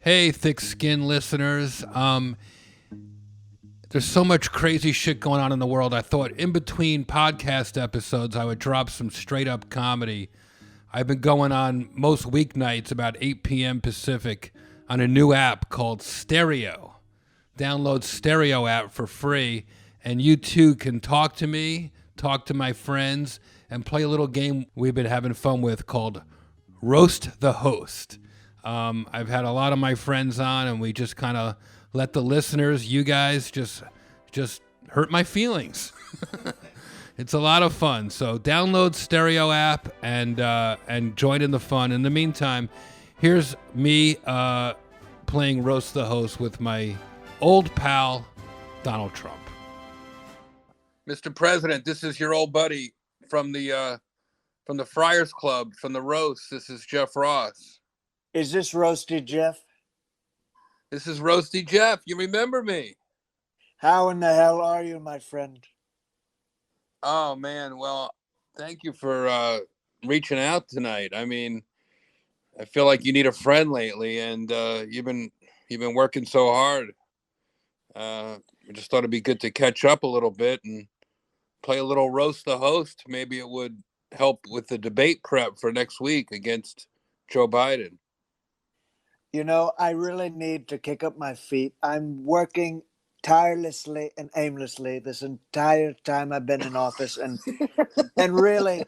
Hey, thick-skinned listeners. There's so much crazy shit going on in the world. I thought in between podcast episodes, I would drop some straight-up comedy. I've been going on most weeknights about 8 p.m. Pacific on a new app called Stereo. Download Stereo app for free, and you too can talk to me, talk to my friends, and play a little game we've been having fun with called Roast the Host. I've had a lot of my friends on, and we just kind of let the listeners, you guys, just hurt my feelings. It's a lot of fun. So download Stereo app and join in the fun. In the meantime, here's me playing Roast the Host with my old pal Donald Trump. Mr. President, this is your old buddy from the Friars Club, from the roast. This is Jeff Ross. Is this Roasty Jeff? This is Roasty Jeff. You remember me? How in the hell are you, my friend? Oh man, well, thank you for reaching out tonight. I mean, I feel like you need a friend lately, and you've been working so hard. I just thought it'd be good to catch up a little bit and play a little Roast the Host. Maybe it would help with the debate prep for next week against Joe Biden. You know, I really need to kick up my feet. I'm working tirelessly and aimlessly this entire time I've been in office, and really,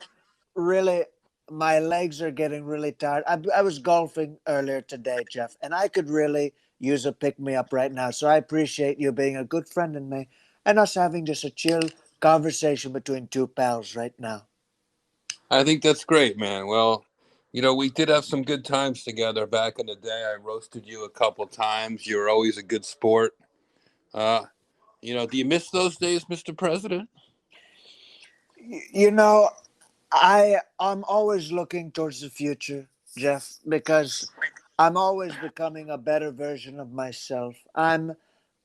my legs are getting really tired. I was golfing earlier today, Jeff, and I could really use a pick-me-up right now. So I appreciate you being a good friend in me and us having just a chill conversation between two pals right now. I think that's great, man. Well, you know, we did have some good times together back in the day. I roasted you a couple times. You were always a good sport. You know, do you miss those days, Mr. President? You know, I'm always looking towards the future, Jeff, because I'm always becoming a better version of myself. I'm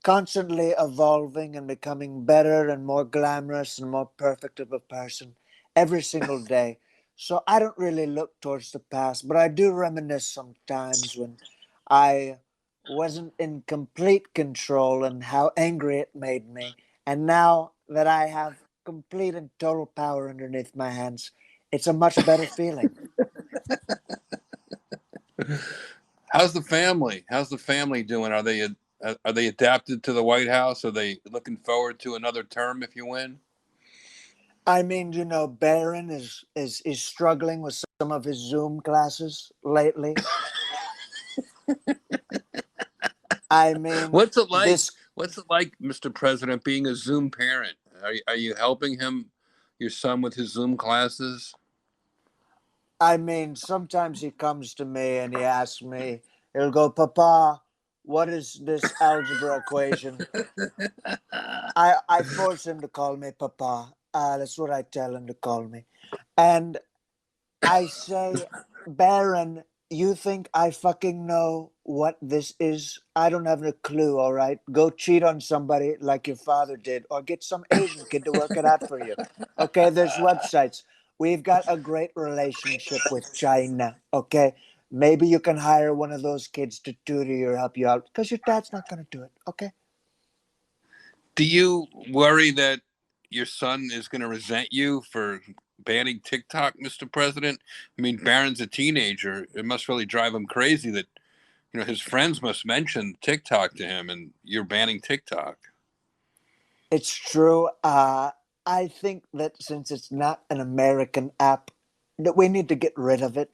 constantly evolving and becoming better and more glamorous and more perfect of a person every single day. So I don't really look towards the past, but I do reminisce sometimes when I wasn't in complete control and how angry it made me. And now that I have complete and total power underneath my hands, it's a much better feeling. How's the family? How's the family doing? Are they adapted to the White House? Are they looking forward to another term if you win? I mean, you know, Barron is struggling with some of his Zoom classes lately. I mean, What's it like? this What's it like, Mr. President, being a Zoom parent? Are you helping him, your son, with his Zoom classes? I mean, sometimes he comes to me and he asks me, he'll go, Papa, what is this algebra equation? I force him to call me Papa. That's what I tell him to call me. And I say, Baron, you think I fucking know what this is? I don't have a clue, all right? Go cheat on somebody like your father did, or get some Asian kid to work it out for you. Okay, there's websites. We've got a great relationship with China, okay? Maybe you can hire one of those kids to tutor you or help you out, because your dad's not going to do it, okay? Do you worry that your son is going to resent you for banning TikTok, Mr. President? I mean, Barron's a teenager. It must really drive him crazy that, you know, his friends must mention TikTok to him and you're banning TikTok. It's true. I think that since it's not an American app, that we need to get rid of it.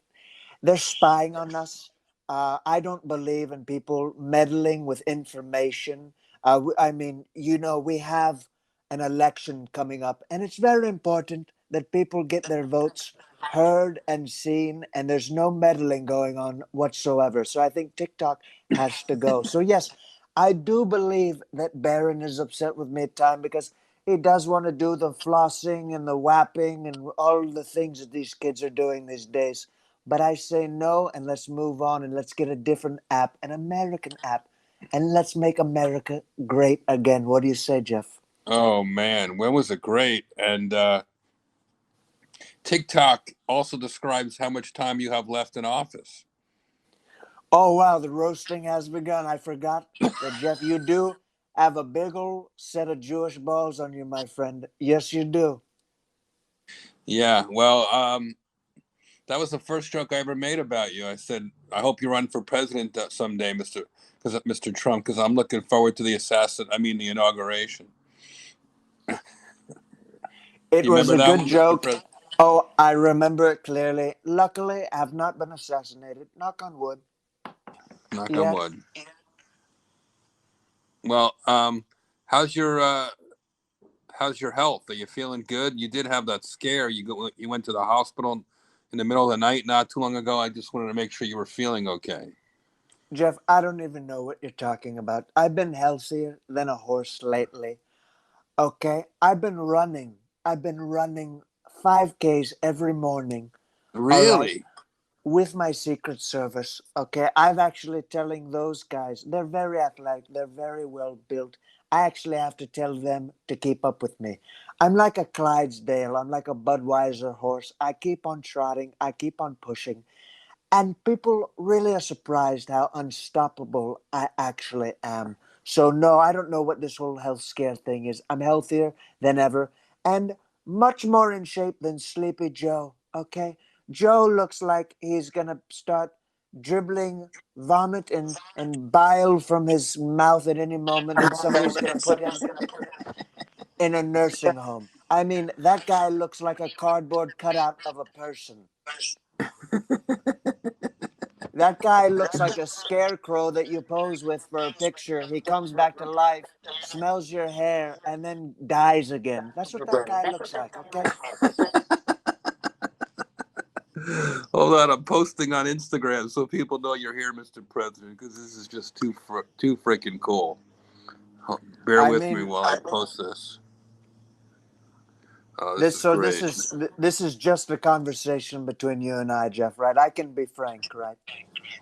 They're spying on us. I don't believe in people meddling with information. I mean, you know, we have an election coming up, and it's very important that people get their votes heard and seen, and there's no meddling going on whatsoever. So I think TikTok has to go. So, yes, I do believe that Barron is upset with me at time because he does want to do the flossing and the whapping and all the things that these kids are doing these days. But I say no, and let's move on and let's get a different app, an American app, and let's make America great again. What do you say, Jeff? Oh, man. When was it great? And TikTok also describes how much time you have left in office. Oh, wow, the roasting has begun. I forgot that, Jeff, you do have a big old set of Jewish balls on you, my friend. Yes, you do. Yeah, well, that was the first joke I ever made about you. I said, "I hope you run for president someday, Mr. Trump, because I'm looking forward to the inauguration." It You was remember a that good one, Mr. joke. President? Oh, I remember it clearly. Luckily, I have not been assassinated. Knock on wood. Knock on Yet. wood. Well, how's your how's your health? Are you feeling good? You did have that scare. You went to the hospital in the middle of the night not too long ago. I just wanted to make sure you were feeling okay. Jeff, I don't even know what you're talking about. I've been healthier than a horse lately. Okay? I've been running. I've been running 5Ks every morning. All right? Really? With my Secret Service. Okay? I've actually telling those guys, they're very athletic, they're very well built. I actually have to tell them to keep up with me. I'm like a Clydesdale. I'm like a Budweiser horse. I keep on trotting. I keep on pushing. And people really are surprised how unstoppable I actually am. So, no, I don't know what this whole health scare thing is. I'm healthier than ever and much more in shape than Sleepy Joe. Okay? Joe looks like he's going to start dribbling vomit and bile from his mouth at any moment, and somebody's going to put him in a nursing home. I mean, that guy looks like a cardboard cutout of a person. That guy looks like a scarecrow that you pose with for a picture. He comes back to life, smells your hair, and then dies again. That's what that guy looks like, okay? Hold on, I'm posting on Instagram so people know you're here, Mr. President, because this is just too freaking cool. Bear I with me mean, while I post this. Oh, this this is so this great. is this is just a conversation between you and I, Jeff, right? I can be frank, right?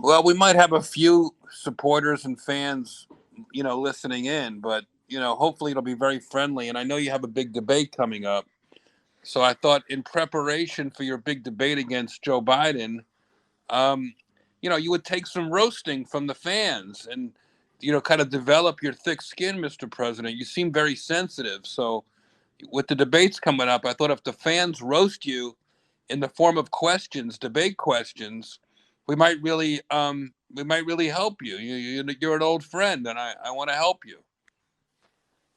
Well, we might have a few supporters and fans, listening in, but hopefully it'll be very friendly. And I know you have a big debate coming up, so I thought in preparation for your big debate against Joe Biden, um, you would take some roasting from the fans and kind of develop your thick skin, Mr. President. You seem very sensitive, so with the debates coming up, I thought if the fans roast you in the form of questions, debate questions, we might really help you. You're an old friend, and I want to help you.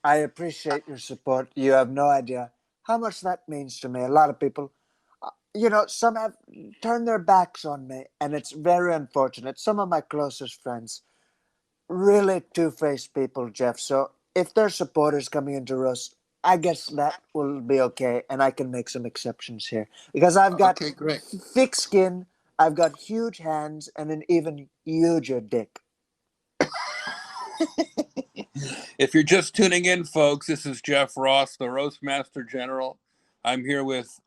I appreciate your support. You have no idea how much that means to me. A lot of people, some have turned their backs on me, and it's very unfortunate. Some of my closest friends, really two-faced people, Jeff. So if their supporters coming into roast, I guess that will be okay, and I can make some exceptions here because I've got Okay, great. thick skin, I've got huge hands, and an even huger dick. If you're just tuning in, folks, this is Jeff Ross, the Roastmaster General. I'm here with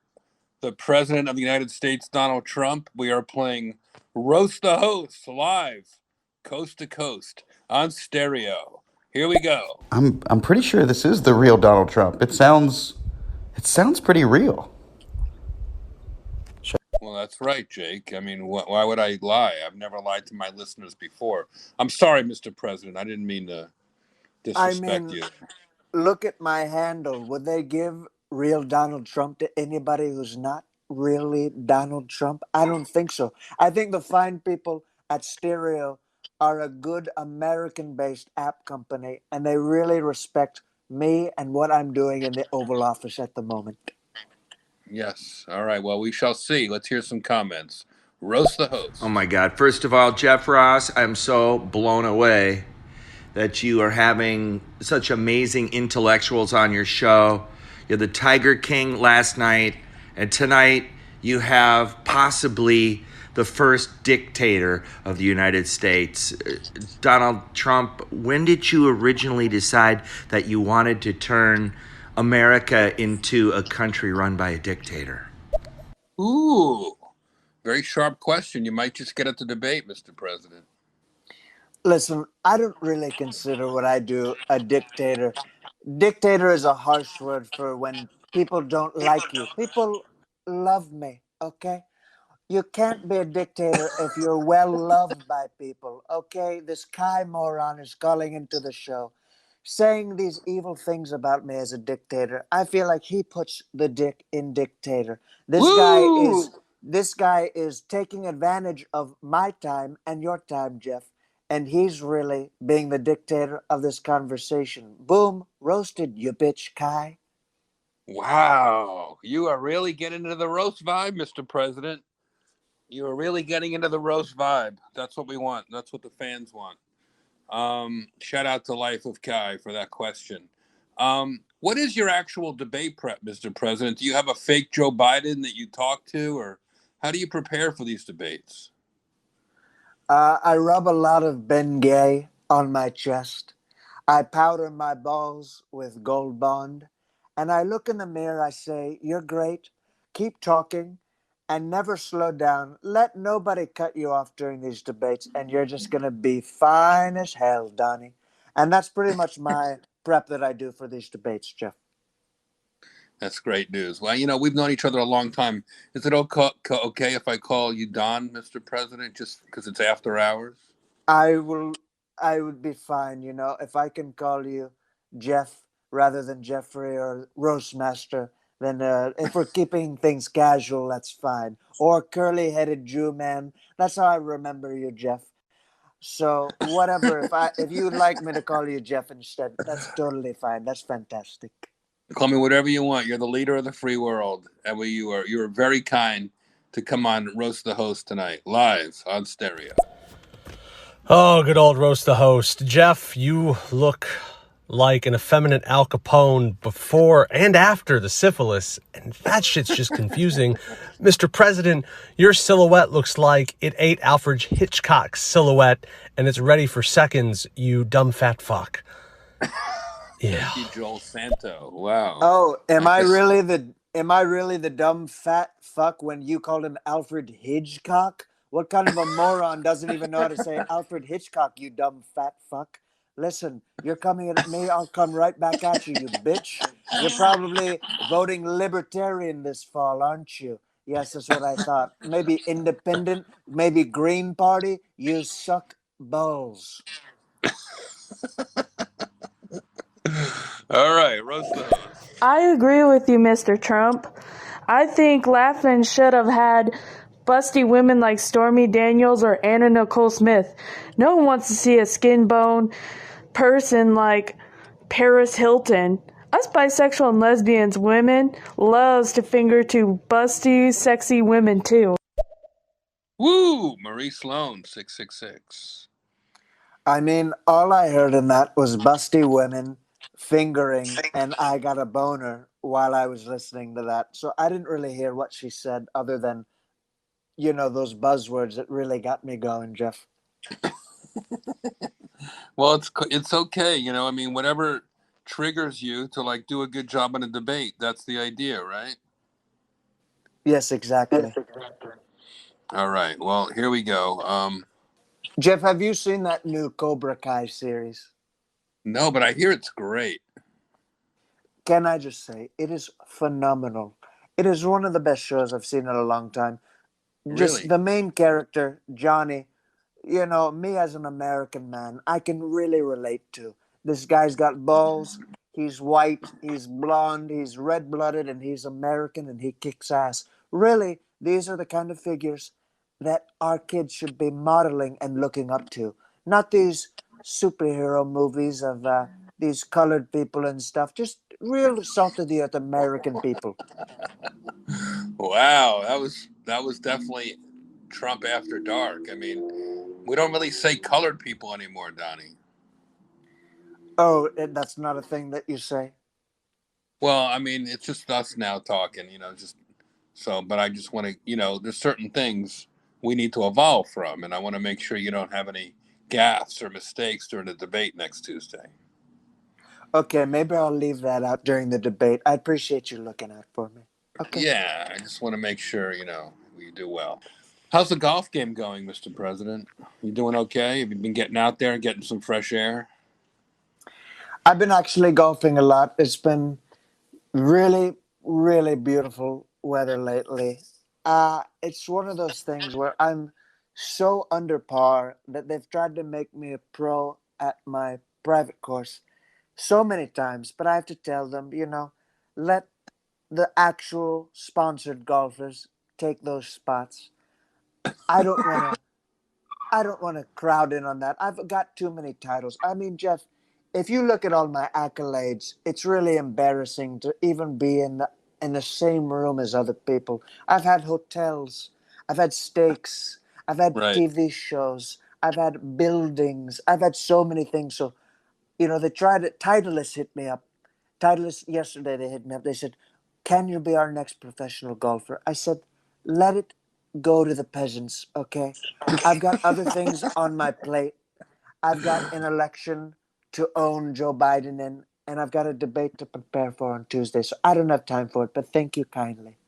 the President of the United States, Donald Trump. We are playing Roast the Host live, coast to coast, on stereo. Here we go. I'm pretty sure this is the real Donald Trump. It sounds pretty real. Well, that's right, Jake. I mean, why would I lie? I've never lied to my listeners before. I'm sorry, Mr. President. I didn't mean to I disrespect mean, you. look at my handle. Would they give real Donald Trump to anybody who's not really Donald Trump? I don't think so. I think the fine people at Stereo are a good American based app company and they really respect me and what I'm doing in the Oval Office at the moment. Yes. All right. Well, we shall see. Let's hear some comments. Roast the Oh host. my God. First of all, Jeff Ross, I'm so blown away that you are having such amazing intellectuals on your show. You're the Tiger King last night, and tonight you have possibly the first dictator of the United States. Donald Trump, when did you originally decide that you wanted to turn America into a country run by a dictator? Ooh, very sharp question. You might just get at the debate, Mr. President. Listen, I don't really consider what I do a dictator. Dictator is a harsh word for when people don't like you. People love me, okay? You can't be a dictator if you're well loved by people. Okay, this Kai moron is calling into the show, saying these evil things about me as a dictator. I feel like he puts the dick in dictator. Woo! This guy is taking advantage of my time and your time, Jeff, and he's really being the dictator of this conversation. Boom, roasted, you bitch, Kai. Wow. You are really getting into the roast vibe, Mr. President. You are really getting into the roast vibe. That's what we want. That's what the fans want. Shout out to Life of Kai for that question. What is your actual debate prep, Mr. President? Do you have a fake Joe Biden that you talk to, or how do you prepare for these debates? I rub a lot of Bengay on my chest. I powder my balls with Gold Bond. And I look in the mirror, I say, "You're great. Keep talking and never slow down. Let nobody cut you off during these debates, and you're just going to be fine as hell, Donnie." And that's pretty much my prep that I do for these debates, Jeff. That's great news. Well, we've known each other a long time. Is it okay if I call you Don, Mr. President, just because it's after hours? I would be fine, if I can call you Jeff rather than Jeffrey or Roastmaster. Then if we're keeping things casual, that's fine. Or curly-headed Jew man. That's how I remember you, Jeff. So whatever. If you'd like me to call you Jeff instead, that's totally fine. That's fantastic. Call me whatever you want. You're the leader of the free world. And you are very kind to come on Roast the Host tonight, live on stereo. Oh, good old Roast the Host. Jeff, you look like an effeminate Al Capone before and after the syphilis, and that shit's just confusing. Mr. President, your silhouette looks like it ate Alfred Hitchcock's silhouette, and it's ready for seconds, you dumb fat fuck. Yeah. Thank you, Joel Santo. Wow. Oh, am I really the dumb fat fuck when you called him Alfred Hitchcock? What kind of a moron doesn't even know how to say Alfred Hitchcock, you dumb fat fuck? Listen, you're coming at me, I'll come right back at you, you bitch. You're probably voting libertarian this fall, aren't you? Yes, that's what I thought. Maybe independent, maybe Green Party. You suck balls. All right, Roast the Host. I agree with you, Mr. Trump. I think Laughman should have had busty women like Stormy Daniels or Anna Nicole Smith. No one wants to see a skin bone person like Paris Hilton. Us bisexual and lesbians women loves to finger to busty, sexy women too. Woo! Marie Sloan, 666. I mean, all I heard in that was busty women fingering, and I got a boner while I was listening to that. So I didn't really hear what she said other than, those buzzwords that really got me going, Jeff. Well, it's okay. Whatever triggers you to do a good job in a debate, that's the idea, right? Yes, exactly. All right. Well, here we go. Jeff, have you seen that new Cobra Kai series? No, but I hear it's great. Can I just say, it is phenomenal. It is one of the best shows I've seen in a long time. Just Really? the main character, Johnny, me as an American man, I can really relate to. This guy's got balls. He's white, he's blonde, he's red-blooded, and he's American, and he kicks ass. Really, these are the kind of figures that our kids should be modeling and looking up to. Not these superhero movies of these colored people and stuff. Just real salt-of-the-earth American people. Wow, that was definitely Trump after dark. I mean, we don't really say colored people anymore, Donnie. Oh, that's not a thing that you say? Well, I mean, it's just us now talking, but I just want to, there's certain things we need to evolve from, and I want to make sure you don't have any gaffes or mistakes during the debate next Tuesday. Okay, maybe I'll leave that out during the debate. I appreciate you looking out for me. Okay. Yeah, I just want to make sure, we do well. How's the golf game going, Mr. President? You doing okay? Have you been getting out there and getting some fresh air? I've been actually golfing a lot. It's been really, really beautiful weather lately. It's one of those things where I'm so under par that they've tried to make me a pro at my private course so many times, but I have to tell them, let the actual sponsored golfers take those spots. I don't want to I don't want to crowd in on that. I've got too many titles. I mean, Jeff, if you look at all my accolades, it's really embarrassing to even be in the same room as other people. I've had hotels, I've had steaks, I've had Right. TV shows, I've had buildings, I've had so many things. So, they tried it. Titleist hit me up. Titleist yesterday, they hit me up. They said, "Can you be our next professional golfer?" I said, "Let it go to the peasants, okay? I've got other things on my plate. I've got an election to own Joe Biden in, and I've got a debate to prepare for on Tuesday. So I don't have time for it, but thank you kindly."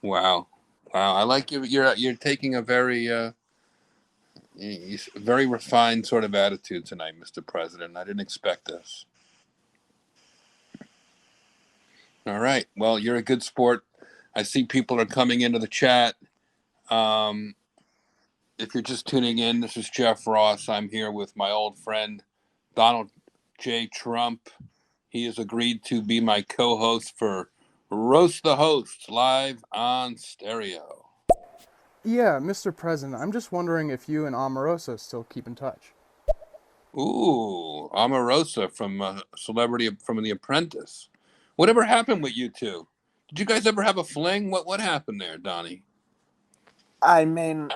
Wow. Wow. I like you. You're taking a very refined sort of attitude tonight, Mr. President. I didn't expect this. All right. Well, you're a good sport. I see people are coming into the chat. Um, if you're just tuning in, this is Jeff Ross. I'm here with my old friend, Donald J. Trump. He has agreed to be my co-host for Roast the Host live on stereo. Yeah, Mr. President, I'm just wondering if you and Omarosa still keep in touch. Ooh, Omarosa from Celebrity from The Apprentice. Whatever happened with you two? Did you guys ever have a fling? What happened there, Donnie? I mean,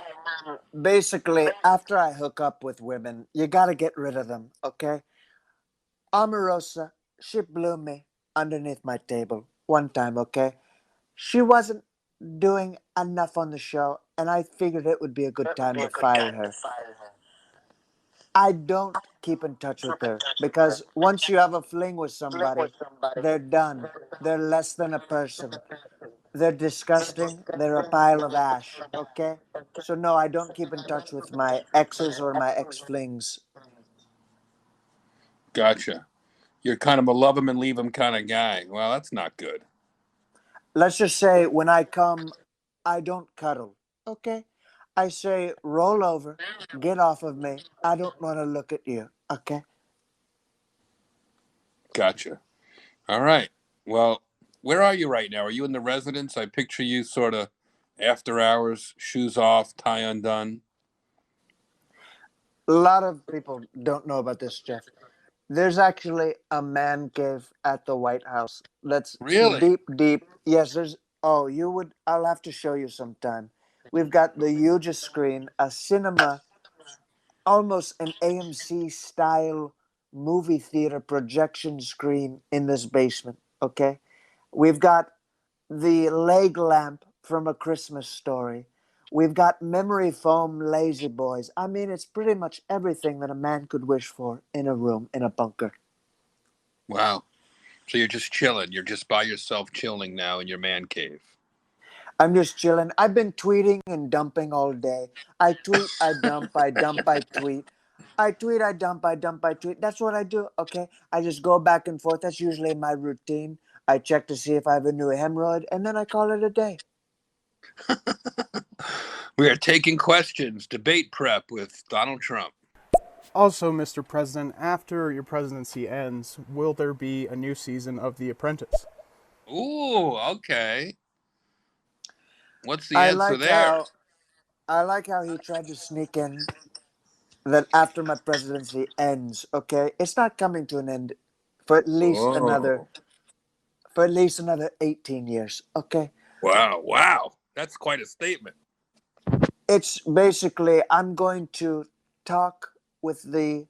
basically, after I hook up with women, you got to get rid of them, okay? Omarosa, she blew me underneath my table one time, okay? She wasn't doing enough on the show, and I figured it would be a good time to fire her. I don't keep in touch with her because once you have a fling with somebody, they're done. They're less than a person. They're disgusting. They're a pile of ash, okay? So, no, I don't keep in touch with my exes or my ex flings. Gotcha. You're kind of a love him and leave him kind of guy. Well, that's not good. Let's just say when I come, I don't cuddle, okay? I say, roll over, get off of me. I don't want to look at you, okay? Gotcha. All right. Well, where are you right now? Are you in the residence? I picture you sort of after hours, shoes off, tie undone. A lot of people don't know about this, Jeff. There's actually a man cave at the White House. That's Really? deep, deep. Yes, there's. Oh, I'll have to show you sometime. We've got the hugest screen, a cinema, almost an AMC style movie theater projection screen in this basement. Okay. We've got the leg lamp from A Christmas Story. We've got memory foam lazy boys. I mean, it's pretty much everything that a man could wish for in a room, in a bunker. Wow. So you're just chilling. You're just by yourself chilling now in your man cave. I'm just chilling. I've been tweeting and dumping all day. I tweet, I dump, I dump, I tweet. I tweet, I dump, I dump, I tweet. That's what I do, okay? I just go back and forth. That's usually my routine. I check to see if I have a new hemorrhoid, and then I call it a day. We are taking questions, debate prep with Donald Trump. Also, Mr. President, after your presidency ends, will there be a new season of The Apprentice? Ooh, okay. What's the I answer like there? how I like how he tried to sneak in that after my presidency ends, okay? It's not coming to an end for at least another Oh, for at least another 18 years, okay? wow. That's quite a statement. It's basically I'm going to talk with the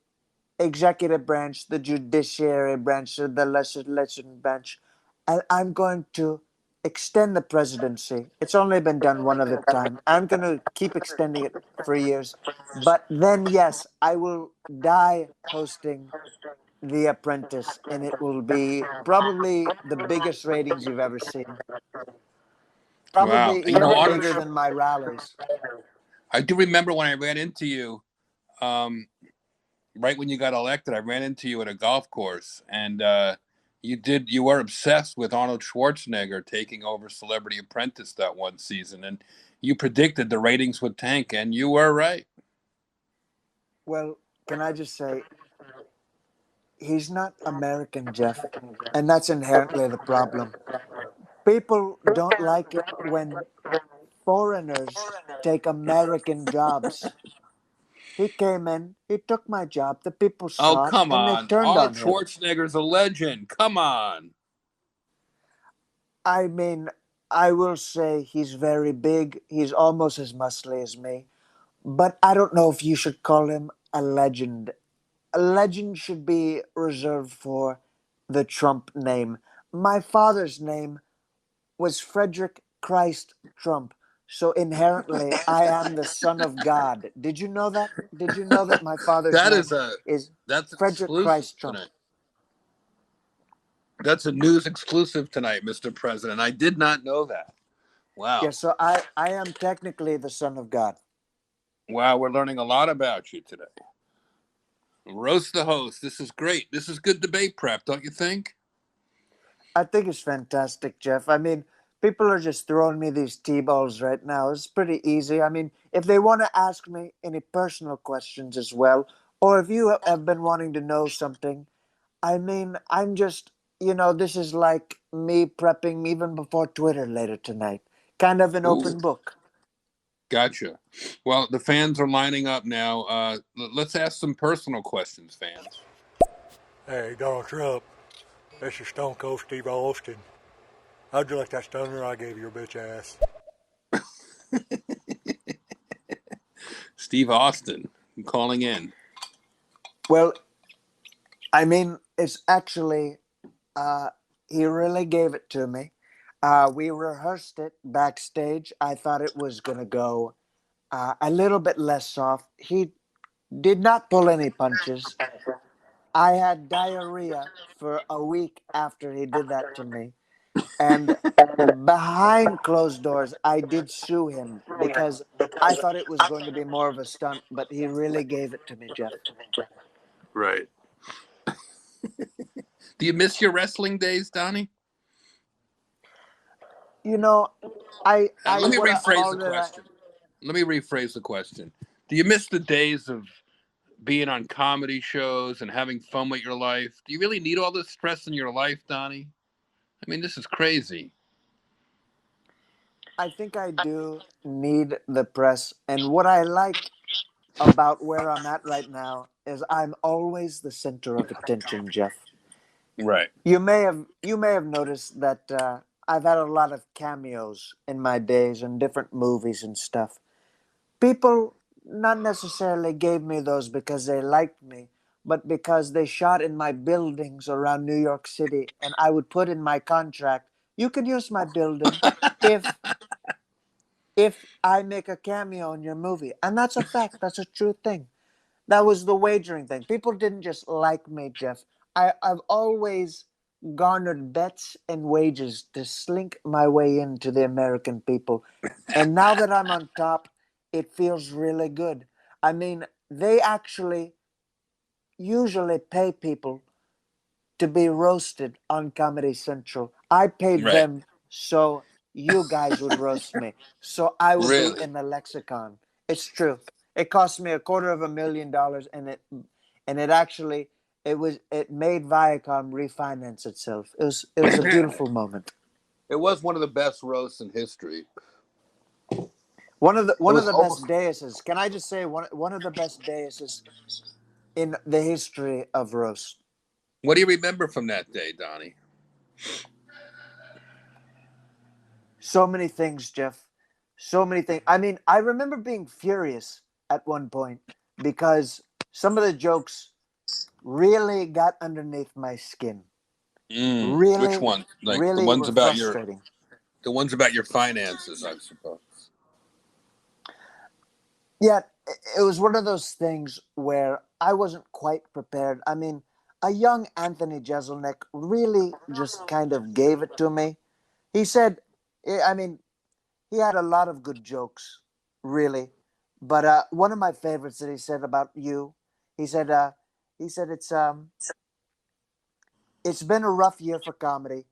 executive branch, the judiciary branch, the legislative branch, and I'm going to extend the presidency. It's only been done one other time. I'm going to keep extending it for years. But then, yes, I will die hosting The Apprentice, and it will be probably the biggest ratings you've ever seen. Wow. Probably You know, even bigger than my rallies. I do remember when I ran into you, right when you got elected, I ran into you at a golf course, and You were obsessed with Arnold Schwarzenegger taking over Celebrity Apprentice that one season, and you predicted the ratings would tank, and you were right. Well, can I just say, he's not American, Jeff, and that's inherently the problem. People don't like it when foreigners take American jobs. He came in, he took my job, the people Oh, saw it, come and they on. turned Arnold on him. Schwarzenegger's a legend. Come on. I mean, I will say he's very big. He's almost as muscly as me. But I don't know if you should call him a legend. A legend should be reserved for the Trump name. My father's name was Frederick Christ Trump. So inherently, I am the son of God. Did you know that? Did you know that my father's That name is a is that's Frederick exclusive Christ Trump? tonight. That's a news exclusive tonight, Mr. President. I did not know that. Wow. Yeah, so I am technically the son of God. Wow, we're learning a lot about you today. Roast the host. This is great. This is good debate prep, don't you think? I think it's fantastic, Jeff. I mean, people are just throwing me these T-balls right now. It's pretty easy. I mean, if they want to ask me any personal questions as well, or if you have been wanting to know something, I mean, I'm just, this is like me prepping even before Twitter later tonight. Kind of an Ooh, open book. gotcha. Well, the fans are lining up now. Let's ask some personal questions, fans. Hey, Donald Trump, this is Stone Cold Steve Austin. How'd you like that stunner I gave your bitch ass? Steve Austin calling in. Well, I mean, it's actually, he really gave it to me. We rehearsed it backstage. I thought it was going to go a little bit less soft. He did not pull any punches. I had diarrhea for a week after he did that to me. And behind closed doors, I did sue him because I thought it was going to be more of a stunt, but he really gave it to me, Jeff. Right. Do you miss your wrestling days, Donnie? You know, I Let me would have rephrase all the that. question. Let me rephrase the question. Do you miss the days of being on comedy shows and having fun with your life? Do you really need all this stress in your life, Donnie? I mean, this is crazy. I think I do need the press. And what I like about where I'm at right now is I'm always the center of attention, Jeff. Right. You may have noticed that I've had a lot of cameos in my days in different movies and stuff. People not necessarily gave me those because they liked me, but because they shot in my buildings around New York City, and I would put in my contract, you can use my building if I make a cameo in your movie. And that's a fact. That's a true thing. That was the wagering thing. People didn't just like me, Jeff. I've always garnered bets and wages to slink my way into the American people. And now that I'm on top, it feels really good. I mean, they actually usually pay people to be roasted on Comedy Central. I paid Right. them so you guys would roast me, so I would be Really? in the lexicon. It's true. It cost me $250,000, and it actually it made Viacom refinance itself. It was a beautiful moment. It was one of the best roasts in history. One of the It one of was the best almost. deuses. Can I just say one of the best deuses in the history of roast? What do you remember from that day, Donnie? So many things, Jeff. So many things. I mean, I remember being furious at one point because some of the jokes really got underneath my skin. Which Really, one? Like really were frustrating. the ones about your finances, I suppose. Yeah, it was one of those things where I wasn't quite prepared. I mean, a young Anthony Jeselnik really just kind of gave it to me. He said, I mean, he had a lot of good jokes, really. But one of my favorites that he said about you, he said, he said it's It's been a rough year for comedy.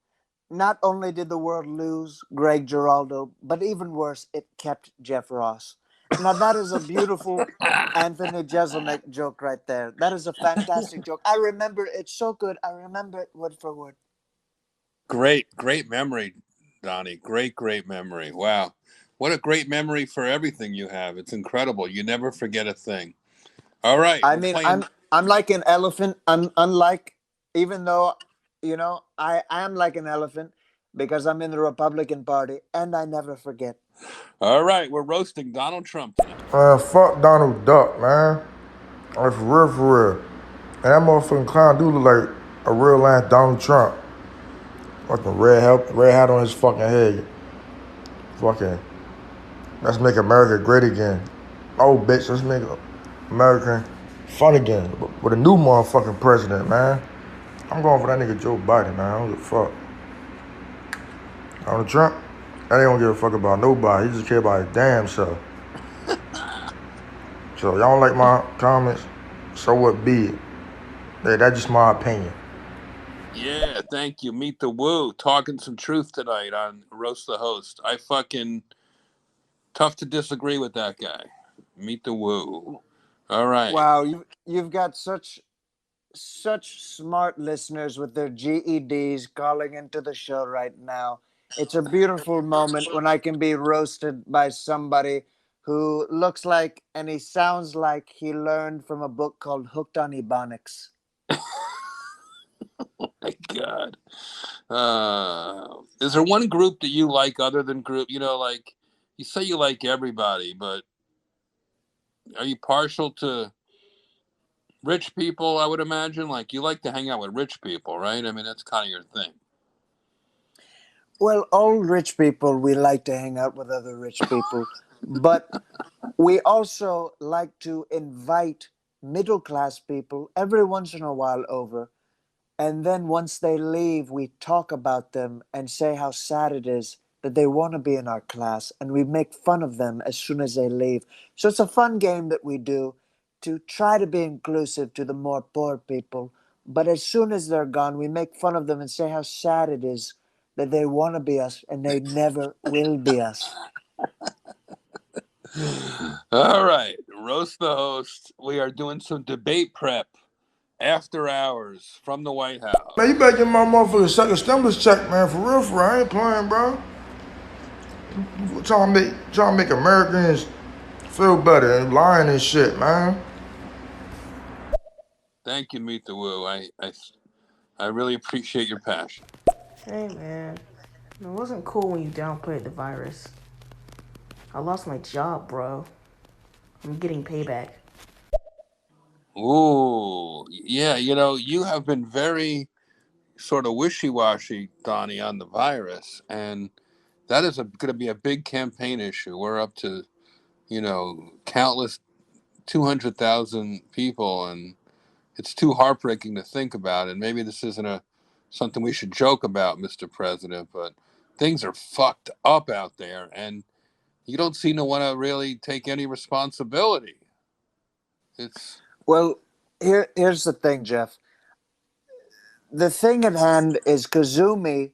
Not only did the world lose Greg Giraldo, but even worse, it kept Jeff Ross. Now, that is a beautiful Anthony Jeselnik joke right there. That is a fantastic joke. I remember it so good. I remember it word for word. Great memory, Donnie. Great memory. Wow. What a great memory for everything you have. It's incredible. You never forget a thing. All right, I we're mean, playing. I'm like an elephant. I'm unlike, even though, I am like an elephant because I'm in the Republican Party and I never forget. All right, we're roasting Donald Trump tonight. Man, fuck Donald Duck, man. Like, for real. And that motherfucking clown do look like a real ass Donald Trump. Fucking red hat on his fucking head. Fucking, let's make America great again. Oh, bitch, let's make America fun again. With a new motherfucking president, man. I'm going for that nigga Joe Biden, man. I don't give a fuck. Donald Trump, that ain't gonna give a fuck about nobody. He just care about his damn self. So y'all don't like my comments? So what be it? That's just my opinion. Yeah, thank you. Meet the Woo. Talking some truth tonight on Roast the Host. Tough to disagree with that guy. Meet the Woo. All right. Wow, you've got such smart listeners with their GEDs calling into the show right now. It's a beautiful moment when I can be roasted by somebody who looks like and he sounds like he learned from a book called Hooked on Ebonics. My God. Is there one group that you like other than group? Like you say you like everybody, but are you partial to rich people? I would imagine. Like you like to hang out with rich people, right? I mean, that's kind of your thing. Well, all rich people, we like to hang out with other rich people, but we also like to invite middle class people every once in a while over. And then once they leave, we talk about them and say how sad it is that they want to be in our class. And we make fun of them as soon as they leave. So it's a fun game that we do to try to be inclusive to the more poor people. But as soon as they're gone, we make fun of them and say how sad it is that they want to be us and they never will be us. All right, Roast the Host. We are doing some debate prep after hours from the White House. Man, you better get my motherfucking second stimulus check, man. For real. I ain't playing, bro. Trying to make Americans feel better and lying and shit, man. Thank you, Meet the Woo. I really appreciate your passion. Hey man, it wasn't cool when you downplayed the virus. I lost my job, bro. I'm getting payback. Ooh, yeah. You have been very sort of wishy-washy, Donnie, on the virus, and that is going to be a big campaign issue. We're up to, countless 200,000 people, and it's too heartbreaking to think about. And maybe this isn't something we should joke about, Mr. President, but things are fucked up out there, and you don't seem to want to really take any responsibility. Well, here's the thing, Jeff. The thing at hand is Kazumi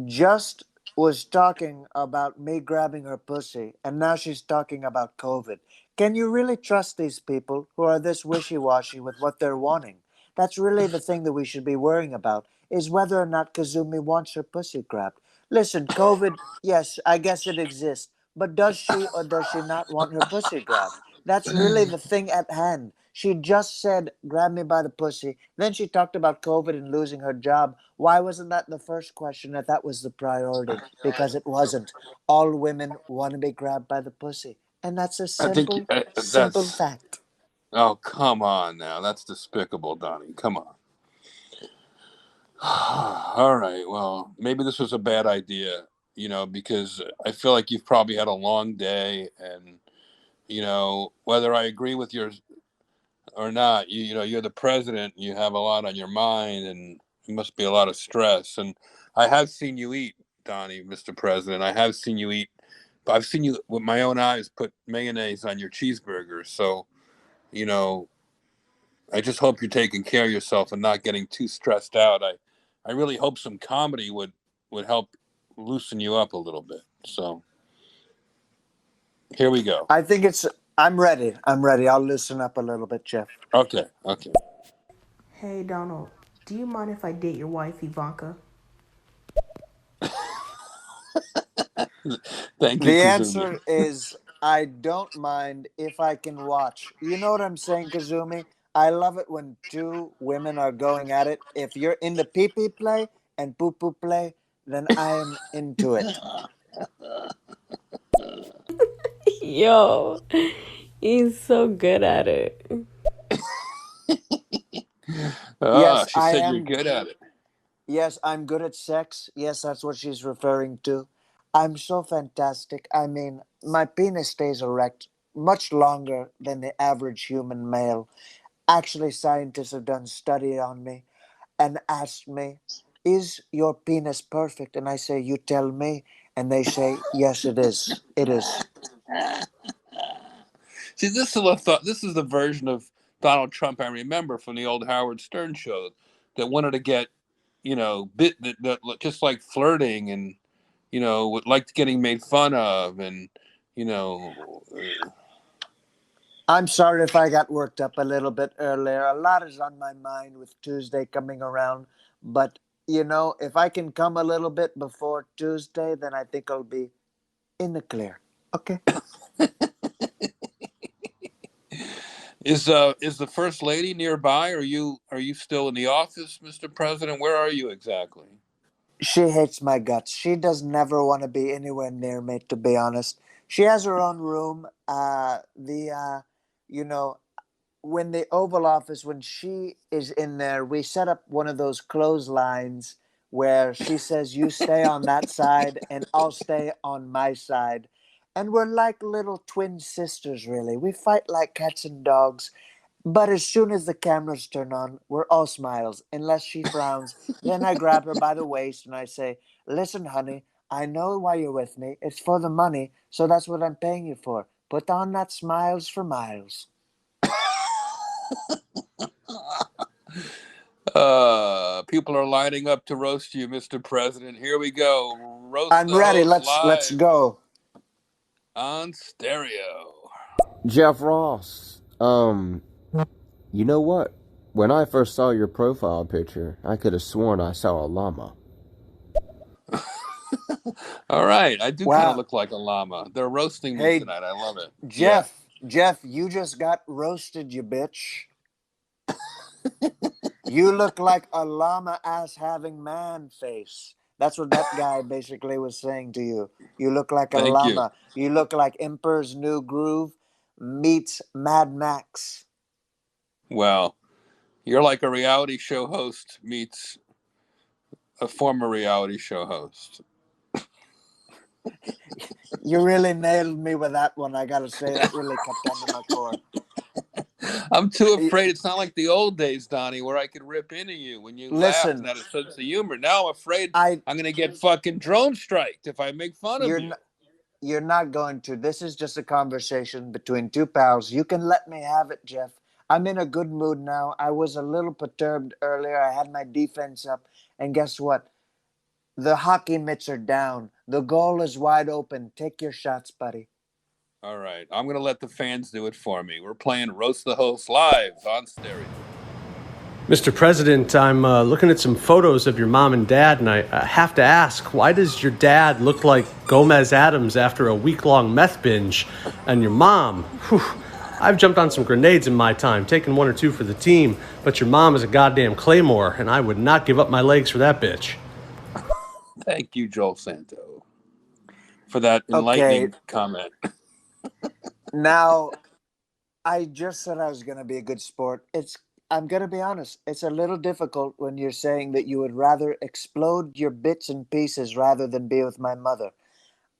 just was talking about me grabbing her pussy, and now she's talking about COVID. Can you really trust these people who are this wishy-washy with what they're wanting? That's really the thing that we should be worrying about, is whether or not Kazumi wants her pussy grabbed. Listen, COVID, yes, I guess it exists, but does she or does she not want her pussy grabbed? That's really the thing at hand. She just said, grab me by the pussy. Then she talked about COVID and losing her job. Why wasn't that the first question if that was the priority? Because it wasn't. All women want to be grabbed by the pussy. And that's a I think simple fact. Oh, come on now. That's despicable, Donnie. Come on. All right. Well, maybe this was a bad idea, because I feel like you've probably had a long day, and, whether I agree with yours or not, you're the president, you have a lot on your mind, and it must be a lot of stress. And I have seen you eat, Donnie, Mr. President. I have seen you eat. I've seen you with my own eyes put mayonnaise on your cheeseburgers. So, I just hope you're taking care of yourself and not getting too stressed out. I really hope some comedy would help loosen you up a little bit. So here we go. I think I'm ready. I'll loosen up a little bit, Jeff. Okay. Hey, Donald, do you mind if I date your wife, Ivanka? Thank you, The Kazumi. answer is I don't mind if I can watch. You know what I'm saying, Kazumi? I love it when two women are going at it. If you're into pee-pee play and poo-poo play, then I'm into it. Yo, he's so good at it. Yes, She I said you're am. good at it. Yes, I'm good at sex. Yes, that's what she's referring to. I'm so fantastic. I mean, my penis stays erect much longer than the average human male. Actually, scientists have done study on me and asked me, "Is your penis perfect?" And I say, "You tell me." And they say, "Yes, it is. It is." See, this is the version of Donald Trump I remember from the old Howard Stern show that wanted to get, that just like flirting and, liked getting made fun of and, you know, I'm sorry if I got worked up a little bit earlier. A lot is on my mind with Tuesday coming around. But, if I can come a little bit before Tuesday, then I think I'll be in the clear. Okay. Is the first lady nearby? Are you still in the office, Mr. President? Where are you exactly? She hates my guts. She does never want to be anywhere near me, to be honest. She has her own room. You know, when the Oval Office, when she is in there, we set up one of those clotheslines where she says, "You stay on that side and I'll stay on my side." And we're like little twin sisters, really. We fight like cats and dogs. But as soon as the cameras turn on, we're all smiles, unless she frowns. Then I grab her by the waist and I say, "Listen, honey, I know why you're with me. It's for the money, so that's what I'm paying you for. Put on that smiles for miles." People are lining up to roast you, Mr. President. Here we go. Roast I'm the ready. host Let's live go. on stereo. Jeff Ross. You know what? When I first saw your profile picture, I could have sworn I saw a llama. All right. I do kind of Wow. look like a llama. They're roasting me Hey, tonight. I love it. Yeah. Jeff, you just got roasted, you bitch. You look like a llama ass having man face. That's what that guy basically was saying to you. You look like a Thank you. llama. You look like Emperor's New Groove meets Mad Max. Well, you're like a reality show host meets a former reality show host. You really nailed me with that one. I gotta say, that really cut down to my core. I'm too afraid. It's not like the old days, Donnie, where I could rip into you when you laughed and Listen, had a sense of humor. Now I'm afraid I I'm going to get fucking drone striked if I make fun of you're you. not, you're not going to. This is just a conversation between two pals. You can let me have it, Jeff. I'm in a good mood now. I was a little perturbed earlier. I had my defense up, and guess what? The hockey mitts are down. The goal is wide open. Take your shots, buddy. All right. I'm going to let the fans do it for me. We're playing Roast the Host live on stereo. Mr. President, I'm looking at some photos of your mom and dad, and I have to ask, why does your dad look like Gomez Adams after a week-long meth binge? And your mom, I've jumped on some grenades in my time, taken one or two for the team, but your mom is a goddamn claymore, and I would not give up my legs for that bitch. Thank you, Joel Santo, for that Okay, enlightening comment. now I just said I was going to be a good sport. I'm going to be honest. It's a little difficult when you're saying that you would rather explode your bits and pieces rather than be with my mother.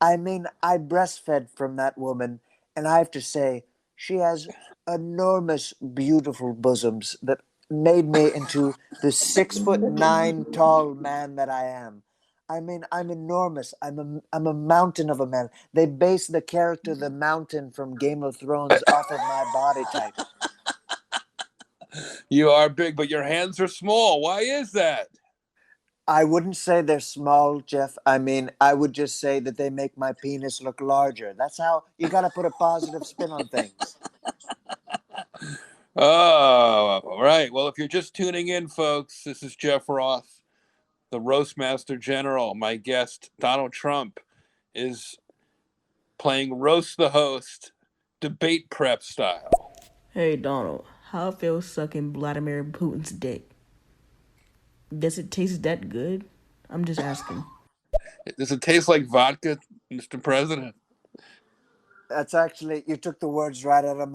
I mean, I breastfed from that woman, and I have to say, she has enormous, beautiful bosoms that made me into the 6'9" tall man that I am. I mean, I'm enormous. I'm a mountain of a man. They base the character the Mountain from Game of Thrones off of my body type. You are big, but your hands are small. Why is that? I wouldn't say they're small, Jeff. I mean, I would just say that they make my penis look larger. That's how you got to put a positive spin on things. Oh, all right. Well, if you're just tuning in, folks, this is Jeff Roth, the Roastmaster General. My guest, Donald Trump, is playing Roast the Host, debate prep style. Hey, Donald, how it feels sucking Vladimir Putin's dick? Does it taste that good? I'm just asking. Does it taste like vodka, Mr. President? That's actually, you took the words right out of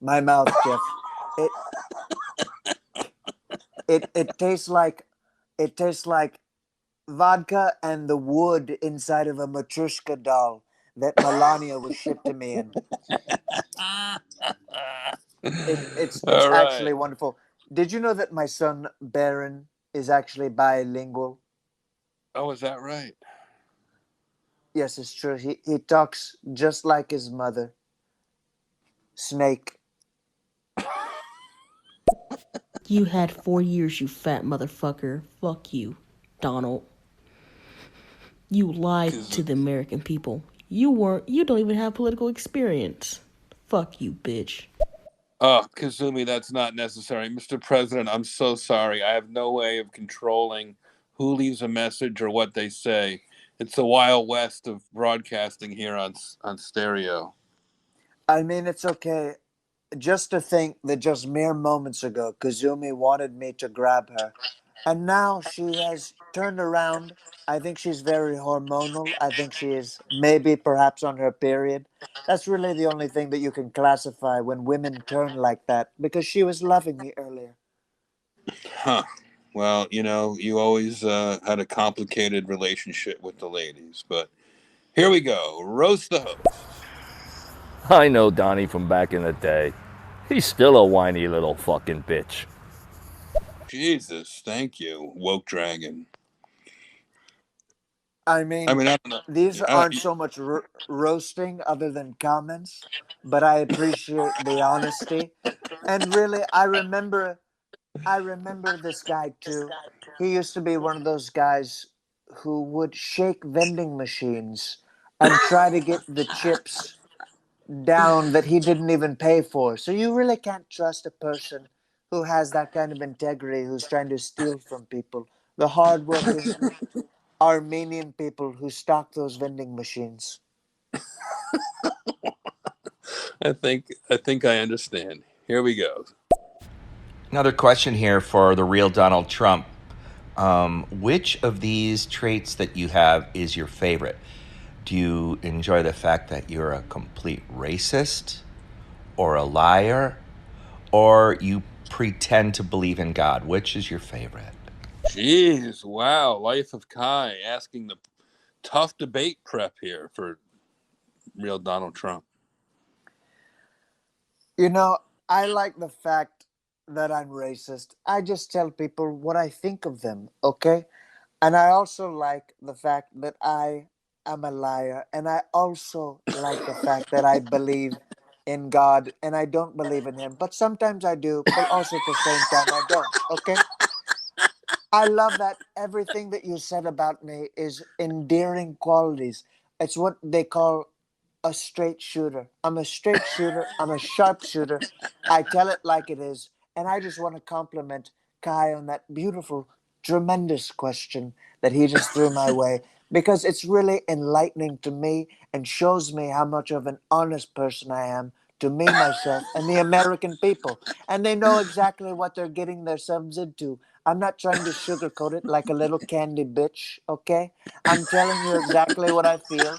my mouth, Jeff. It tastes like vodka and the wood inside of a Matryoshka doll that Melania was shipped to me in. It's All actually right. wonderful. Did you know that my son Baron is actually bilingual? Oh, is that right? Yes, it's true. He talks just like his mother. Snake. You had 4 years, you fat motherfucker. Fuck you, Donald. You lied to the American people. You don't even have political experience. Fuck you, bitch. Oh, Kazumi, that's not necessary. Mr. President, I'm so sorry. I have no way of controlling who leaves a message or what they say. It's the Wild West of broadcasting here on stereo. I mean, it's okay. Just to think that just mere moments ago, Kazumi wanted me to grab her. And now she has turned around. I think she's very hormonal. I think she is maybe perhaps on her period. That's really the only thing that you can classify when women turn like that, because she was loving me earlier. Huh. Well, you always had a complicated relationship with the ladies, but here we go. Roast the host. I know Donnie from back in the day. He's still a whiny little fucking bitch. Jesus, thank you, woke dragon. I mean, I don't know. these aren't so much roasting other than comments, but I appreciate the honesty. And really, I remember this guy too. He used to be one of those guys who would shake vending machines and try to get the chips down that he didn't even pay for. So you really can't trust a person who has that kind of integrity, who's trying to steal from people. The hardworking Armenian people who stock those vending machines. I think I understand. Here we go. Another question here for the real Donald Trump. Which of these traits that you have is your favorite? Do you enjoy the fact that you're a complete racist or a liar, or you pretend to believe in God? Which is your favorite? Jeez, wow. Life of Kai asking the tough debate prep here for real Donald Trump. I like the fact that I'm racist. I just tell people what I think of them, okay? And I also like the fact that I am a liar. And I also like the fact that I believe in God and I don't believe in him. But sometimes I do, but also at the same time I don't, okay? I love that everything that you said about me is endearing qualities. It's what they call a straight shooter. I'm a straight shooter. I'm a sharp shooter. I tell it like it is. And I just want to compliment Kai on that beautiful, tremendous question that he just threw my way, because it's really enlightening to me and shows me how much of an honest person I am to me, myself, and the American people. And they know exactly what they're getting themselves into. I'm not trying to sugarcoat it like a little candy bitch, okay? I'm telling you exactly what I feel.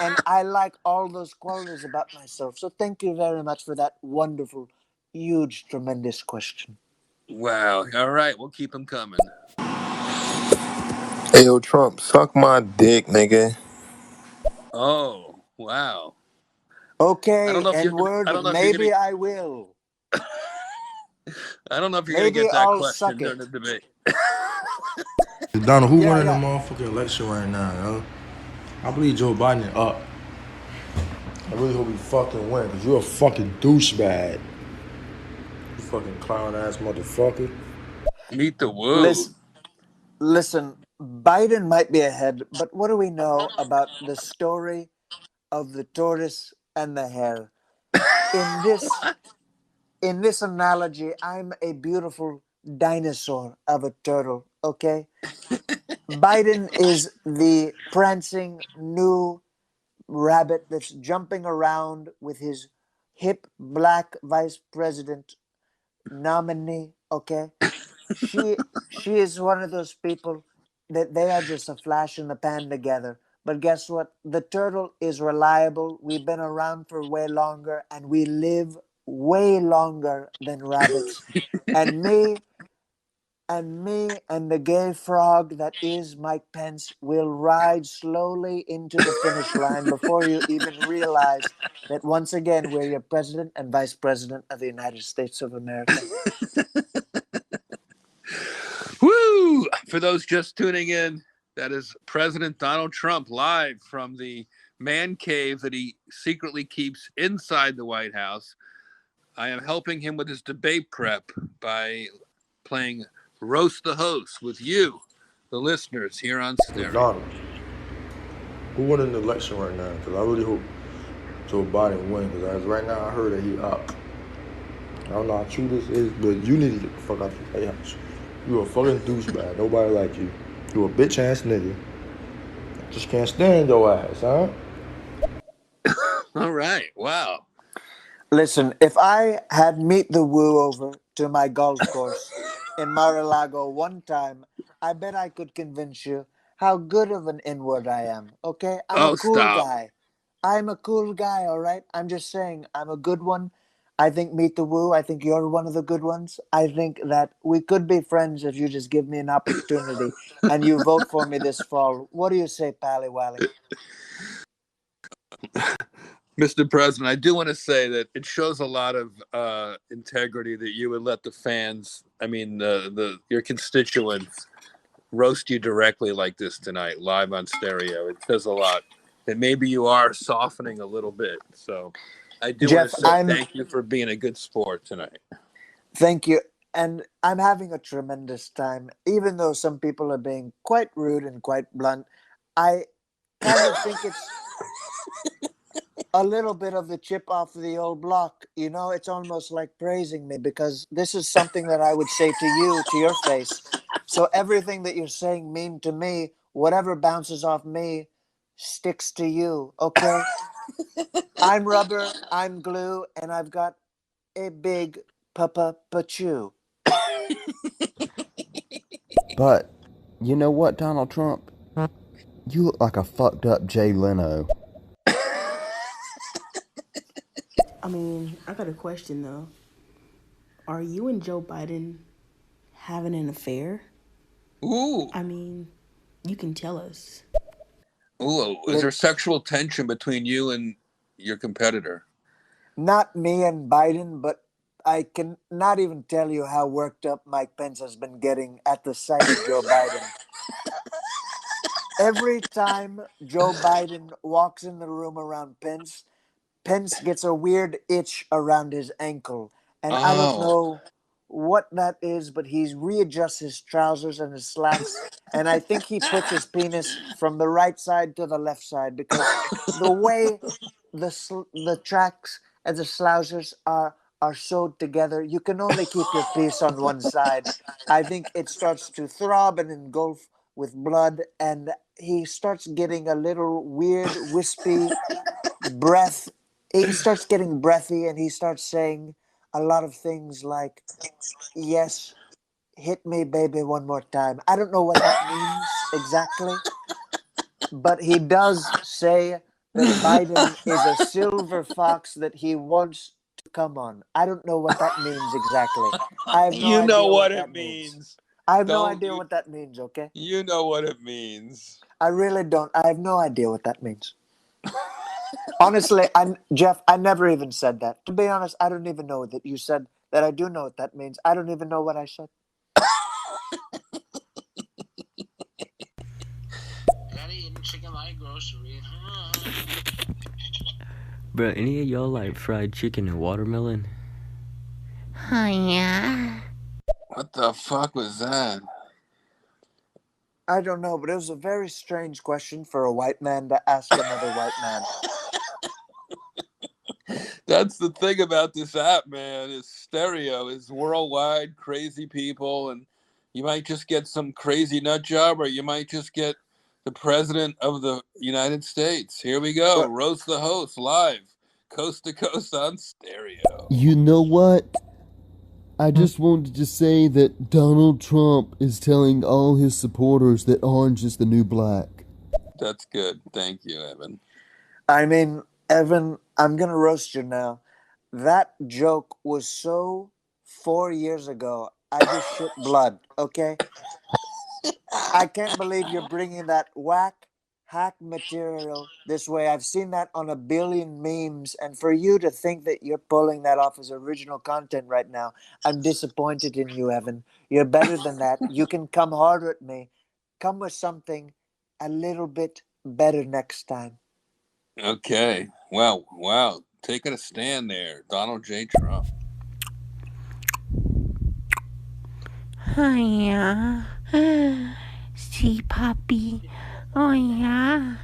And I like all those qualities about myself. So thank you very much for that wonderful, huge, tremendous question. Wow. All right. We'll keep them coming. Hey, yo, Trump, suck my dick, nigga. Oh, wow. Okay, I N-word, don't know if you're maybe gonna. I will. I don't know if you're Maybe gonna get that I'll question suck during the it. debate. Donald, who Yeah, running the yeah. motherfucking election right now, yo? I believe Joe Biden is up. I really hope he fucking win, because you're a fucking douchebag. You fucking clown ass motherfucker. Meet the woo. Listen, Listen, Biden might be ahead, but what do we know about the story of the tortoise and the hare? In this analogy, I'm a beautiful dinosaur of a turtle, okay? Biden is the prancing new rabbit that's jumping around with his hip black vice president nominee, okay? She is one of those people that they are just a flash in the pan together. But guess what? The turtle is reliable. We've been around for way longer and we live way longer than rabbits. And me and the gay frog that is Mike Pence will ride slowly into the finish line before you even realize that once again we're your president and vice president of the United States of America. Woo! For those just tuning in, that is President Donald Trump live from the man cave that he secretly keeps inside the White House. I am helping him with his debate prep by playing Roast the Host with you, the listeners, here on Stereo. Donald, who won an election right now? Because I really hope Joe Biden wins. Because right now I heard that he up. I don't know how true this is, but you need to get the fuck out the White House. You a fucking douchebag. Nobody like you. You a bitch ass nigga. Just can't stand your ass, huh? All right. Wow. Listen, if I had Meet the Woo over to my golf course in Mar-a-Lago one time, I bet I could convince you how good of an N-word I am, okay? I'm a cool guy. I'm a cool guy, all right? I'm just saying, I'm a good one. I think Meet the Woo, I think you're one of the good ones. I think that we could be friends if you just give me an opportunity and you vote for me this fall. What do you say, Pally Wally? Mr. President, I do want to say that it shows a lot of integrity that you would let the fans, your constituents, roast you directly like this tonight, live on stereo. It says a lot that maybe you are softening a little bit. So I do want to say thank you for being a good sport tonight. Thank you. And I'm having a tremendous time. Even though some people are being quite rude and quite blunt, I kind of think it's a little bit of the chip off the old block. You know, it's almost like praising me because this is something that I would say to you, to your face. So everything that you're saying mean to me, whatever bounces off me sticks to you, okay? I'm rubber, I'm glue, and I've got a big papa-pachu. But, you know what, Donald Trump? You look like a fucked up Jay Leno. I mean, I got a question though. Are you and Joe Biden having an affair? Ooh. I mean, you can tell us. Ooh, is there sexual tension between you and your competitor? Not me and Biden, but I can not even tell you how worked up Mike Pence has been getting at the sight of Joe Biden. Every time Joe Biden walks in the room around Pence, Pence gets a weird itch around his ankle. And I don't know what that is, but he readjusts his trousers and his slacks. And I think he puts his penis from the right side to the left side because the way the tracks and the trousers are sewed together, you can only keep your piece on one side. I think it starts to throb and engulf with blood, and he starts getting a little weird, wispy breath. He starts getting breathy, and he starts saying a lot of things like, yes, hit me, baby, one more time. I don't know what that means exactly, but he does say that Biden is a silver fox that he wants to come on. I don't know what that means exactly. I have no idea what it means. I have no idea what that means, okay? You know what it means. I really don't. I have no idea what that means. Honestly, Jeff, I never even said that. To be honest, I don't even know that you said that. I do know what that means. I don't even know what I said. Chicken like groceries. Bro, any of y'all like fried chicken and watermelon? Oh, yeah. What the fuck was that? I don't know, but it was a very strange question for a white man to ask another white man. That's the thing about this app, man. It's stereo. It's worldwide, crazy people, and you might just get some crazy nut job, or you might just get the president of the United States. Here we go. Roast the host live, coast to coast on stereo. You know what? I just wanted to say that Donald Trump is telling all his supporters that orange is the new black. That's good. Thank you, Evan. I mean, Evan, I'm going to roast you now. That joke was so 4 years ago. I just shit blood, okay? I can't believe you're bringing that whack, hack material this way. I've seen that on a billion memes. And for you to think that you're pulling that off as original content right now, I'm disappointed in you, Evan. You're better than that. You can come harder at me. Come with something a little bit better next time. Okay. Wow. Taking a stand there. Donald J. Trump. Oh, yeah. See, puppy. Oh, yeah.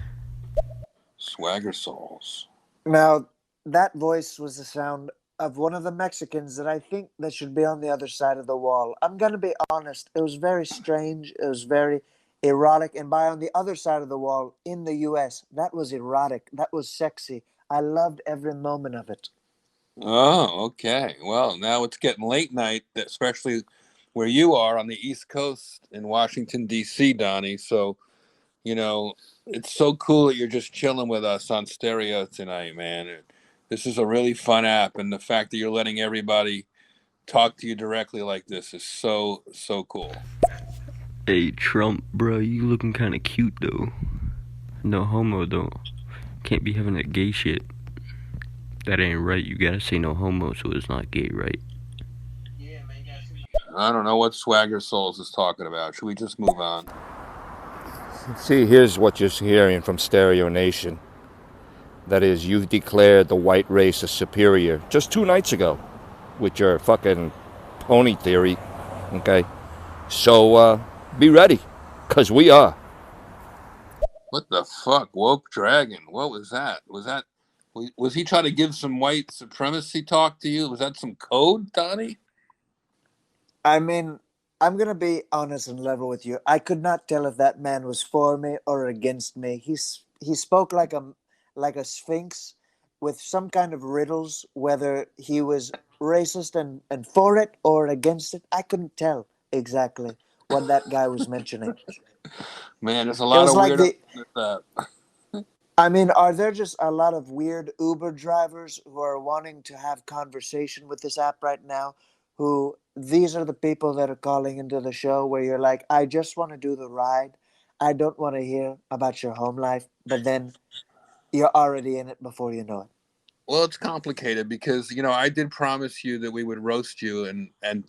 Swagger Souls. Now, that voice was the sound of one of the Mexicans that I think that should be on the other side of the wall. I'm going to be honest. It was very strange. It was very erotic. And by on the other side of the wall in the U.S., that was erotic. That was sexy. I loved every moment of it. Oh, okay. Well, now it's getting late night, especially where you are on the East Coast in Washington, D.C., Donnie. So, it's so cool that you're just chilling with us on stereo tonight, man. This is a really fun app. And the fact that you're letting everybody talk to you directly like this is so, so cool. Hey, Trump, bro, you looking kind of cute, though. No homo, though. Can't be having that gay shit. That ain't right. You gotta say no homo so it's not gay, right? I don't know what Swagger Souls is talking about. Should we just move on? See, here's what you're hearing from Stereo Nation. That is, you've declared the white race as superior just 2 nights ago with your fucking pony theory, okay? So, be ready, because we are. What the fuck? Woke Dragon. What was that? Was he trying to give some white supremacy talk to you? Was that some code, Donnie? I mean, I'm going to be honest and level with you. I could not tell if that man was for me or against me. He spoke like a sphinx with some kind of riddles, whether he was racist and for it or against it. I couldn't tell exactly what that guy was mentioning. Man, there's a lot of weird with that. I mean, are there just a lot of weird Uber drivers who are wanting to have conversation with this app right now? Who these are the people that are calling into the show where you're like, I just want to do the ride. I don't want to hear about your home life, but then you're already in it before you know it. Well, it's complicated because, I did promise you that we would roast you and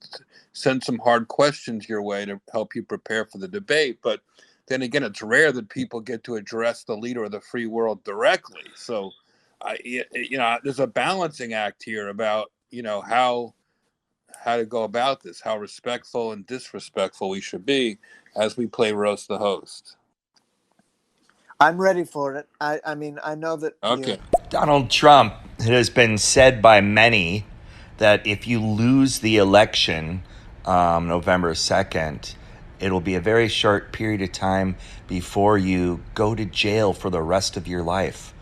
send some hard questions your way to help you prepare for the debate. But then again, it's rare that people get to address the leader of the free world directly. So, there's a balancing act here about, how to go about this, how respectful and disrespectful we should be as we play roast the host. I'm ready for it. I mean, I know that. Okay. Donald Trump, it has been said by many that if you lose the election November 2nd, it'll be a very short period of time before you go to jail for the rest of your life.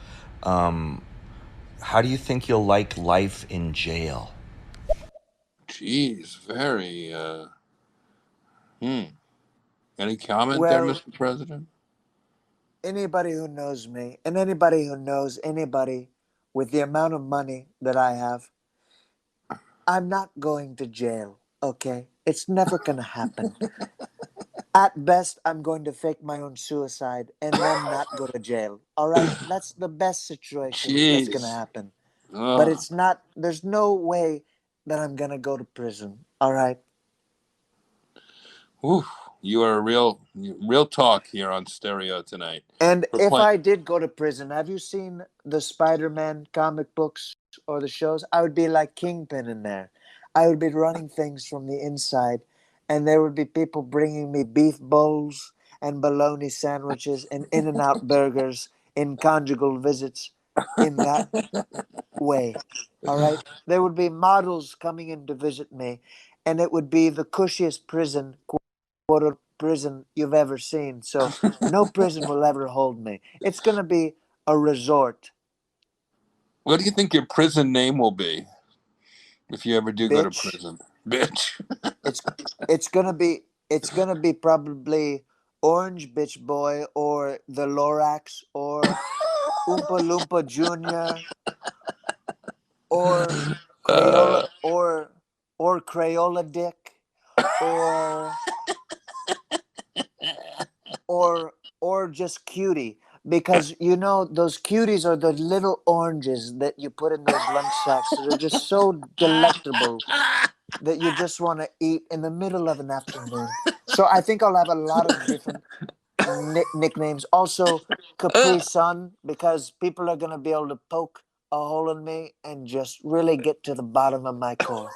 How do you think you'll like life in jail? Jeez, very, Any comment there, Well, Mr. President? anybody who knows me and anybody who knows anybody with the amount of money that I have, I'm not going to jail, okay? It's never going to happen. At best, I'm going to fake my own suicide and then not go to jail. All right? That's the best situation that's going to happen. But it's not, there's no way that I'm going to go to prison. All right? Oof, you are real talk here on stereo tonight. And if I did go to prison, have you seen the Spider-Man comic books or the shows? I would be like Kingpin in there. I would be running things from the inside, and there would be people bringing me beef bowls and bologna sandwiches and In-N-Out burgers in conjugal visits in that way. All right. There would be models coming in to visit me, and it would be the cushiest prison you've ever seen. So no prison will ever hold me. It's going to be a resort. What do you think your prison name will be if you ever do go to Bitch. prison? Bitch. It's gonna be probably Orange Bitch Boy or the Lorax or Oompa Loompa Junior or Crayola or Crayola Dick or or just Cutie, because you know those cuties are the little oranges that you put in those lunch sacks. They're just so delectable that you just want to eat in the middle of an afternoon. So I think I'll have a lot of different nicknames. Also, Capri Sun, because people are going to be able to poke a hole in me and just really get to the bottom of my core.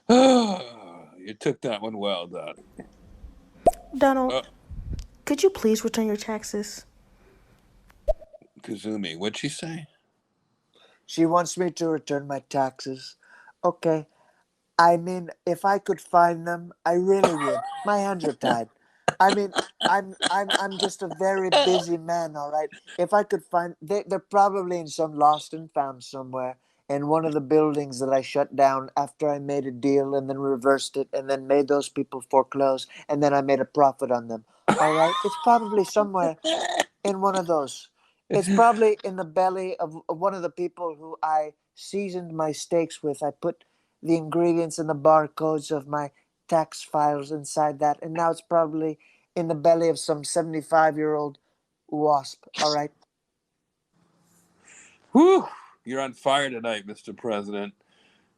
You took that one well, Don. Donald, could you please return your taxes? Kazumi, what'd she say? She wants me to return my taxes. Okay. I mean, if I could find them, I really would. My hands are tied. I mean, I'm just a very busy man, all right? If I could find, they're probably in some lost and found somewhere in one of the buildings that I shut down after I made a deal and then reversed it and then made those people foreclose and then I made a profit on them. All right? It's probably somewhere in one of those. It's probably in the belly of one of the people who I seasoned my steaks with. I put the ingredients and the barcodes of my tax files inside that, and now it's probably in the belly of some 75-year-old wasp. All right. Whew! You're on fire tonight, Mr. President.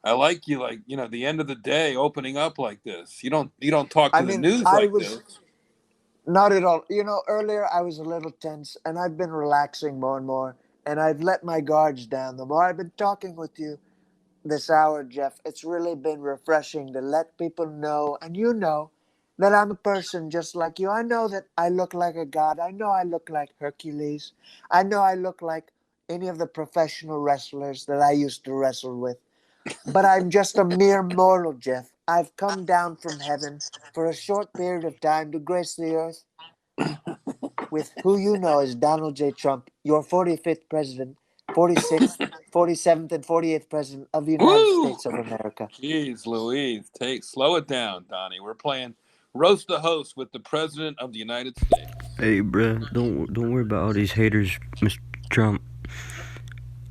I like you, the end of the day opening up like this. You don't talk to the news like this. Not at all. You know, earlier I was a little tense, and I've been relaxing more and more, and I've let my guards down. The more I've been talking with you this hour, Jeff, it's really been refreshing to let people know, and you know, that I'm a person just like you. I know that I look like a god. I know I look like Hercules. I know I look like any of the professional wrestlers that I used to wrestle with. But I'm just a mere mortal, Jeff. I've come down from heaven for a short period of time to grace the earth with who you know as Donald J. Trump, your 45th president, 46th, 47th, and 48th president of the United States of America. Jeez Louise, slow it down, Donnie. We're playing Roast the Host with the President of the United States. Hey, bruh, don't worry about all these haters, Mr. Trump.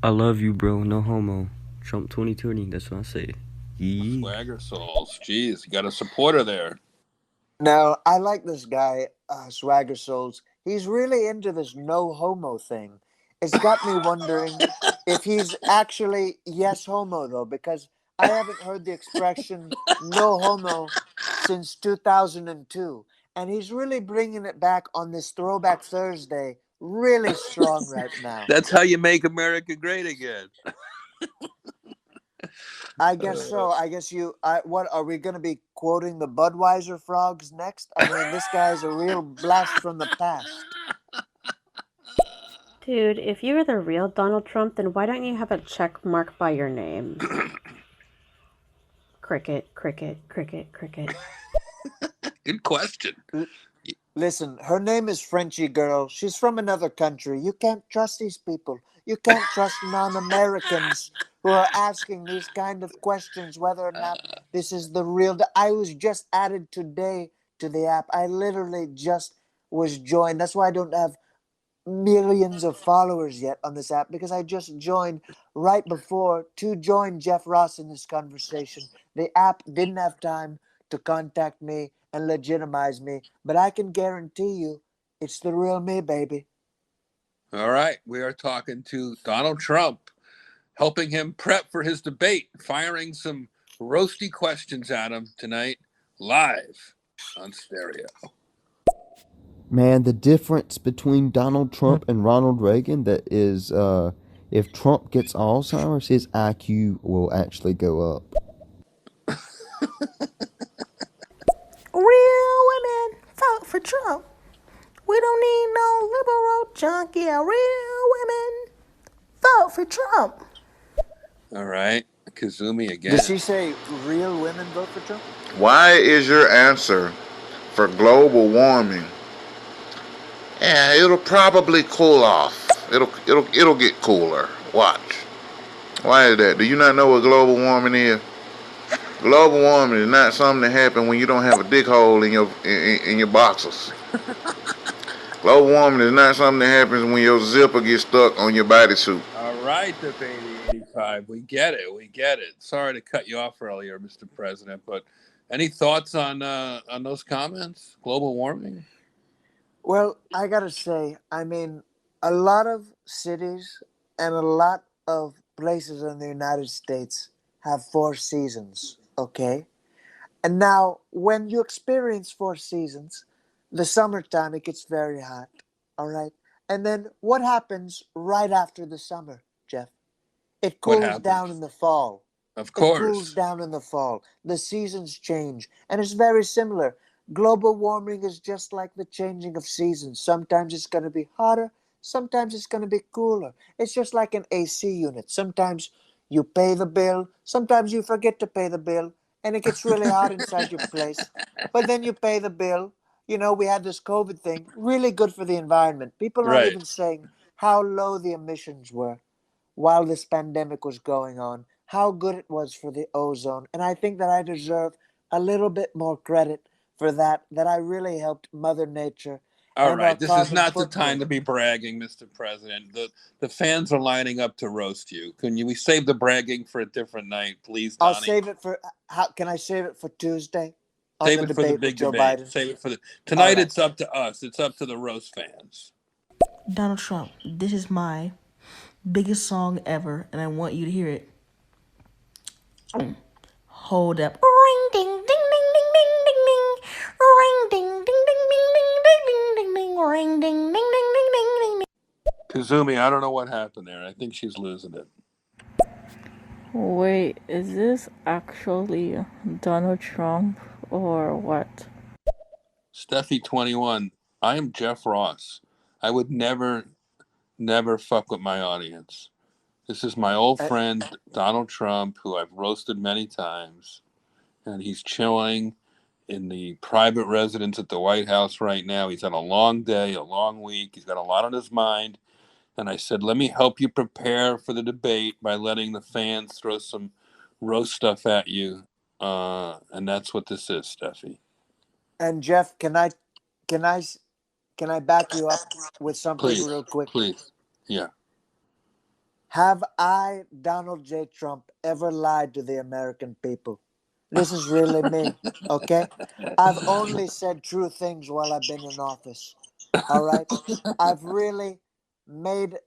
I love you, bro. No homo. Trump 2020, that's what I say. Yeah. Swagger Souls. Jeez, you got a supporter there. Now, I like this guy, Swagger Souls. He's really into this no homo thing. It's got me wondering if he's actually yes homo, though, because I haven't heard the expression no homo since 2002. And he's really bringing it back on this Throwback Thursday really strong right now. That's how you make America great again. I guess so. I guess what are we going to be quoting the Budweiser frogs next? I mean, this guy's a real blast from the past. Dude, if you were the real Donald Trump, then why don't you have a check mark by your name? Cricket, cricket, cricket, cricket. Good question. Listen, her name is Frenchy Girl. She's from another country. You can't trust these people. You can't trust non-Americans who are asking these kind of questions, whether or not this is the real. I was just added today to the app. I literally just was joined. That's why I don't have millions of followers yet on this app, because I just joined right before to join Jeff Ross in this conversation. The app didn't have time to contact me and legitimize me, but I can guarantee you it's the real me, baby. All right, we are talking to Donald Trump, helping him prep for his debate, firing some roasty questions at him tonight, live on stereo. Man, the difference between Donald Trump and Ronald Reagan, that is, if Trump gets Alzheimer's, his IQ will actually go up. Trump. We don't need no liberal junk. Yeah, real women vote for Trump. All right. Kazumi again. Does she say real women vote for Trump? Why is your answer for global warming? Yeah, it'll probably cool off. It'll get cooler. Watch. Why is that? Do you not know what global warming is? Global warming is not something that happens when you don't have a dick hole in your boxers. Global warming is not something that happens when your zipper gets stuck on your bodysuit. All right, Debate 85. We get it. We get it. Sorry to cut you off earlier, Mr. President, but any thoughts on those comments? Global warming? Well, I gotta say, I mean, a lot of cities and a lot of places in the United States have 4 seasons, okay? And now, when you experience 4 seasons, the summertime, it gets very hot, all right? And then what happens right after the summer, Jeff? It What cools happens? down in the fall. Of It cools course. down in the fall. The seasons change. And it's very similar. Global warming is just like the changing of seasons. Sometimes it's going to be hotter. Sometimes it's going to be cooler. It's just like an AC unit. Sometimes you pay the bill. Sometimes you forget to pay the bill. And it gets really hot inside your place. But then you pay the bill. You know, we had this COVID thing. Really good for the environment. People are not Right. even saying how low the emissions were while this pandemic was going on, how good it was for the ozone. And I think that I deserve a little bit more credit for that I really helped Mother Nature All and our right. This is carbon not the time footprint. to be bragging, Mr. President. The fans are lining up to roast you. We save the bragging for a different night, please, I'll Donnie? save it for, can I save it for Tuesday on Save the it for the debate with big Joe debate. Biden? Save it for All tonight. right. It's up to us. It's up to the roast fans. Donald Trump, this is my biggest song ever, and I want you to hear it. Hold up. Ring ding ding ding ding ding ding ding. Ring ding ding ding ding ding ding ding ding. Ring ding ding ding ding ding ding. Kazumi, I don't know what happened there. I think she's losing it. Wait, is this actually Donald Trump or what? Steffi 21. I am Jeff Ross. I would never fuck with my audience. This is my old friend Donald Trump, who I've roasted many times, and he's chilling in the private residence at the White House right now. He's had a long day, a long week. He's got a lot on his mind. And I said, let me help you prepare for the debate by letting the fans throw some roast stuff at you. And that's what this is, Steffi. And Jeff, can I back you up with something Please, real quick? please. Yeah. Have I, Donald J. Trump, ever lied to the American people? This is really me, okay? I've only said true things while I've been in office, all right? I've really made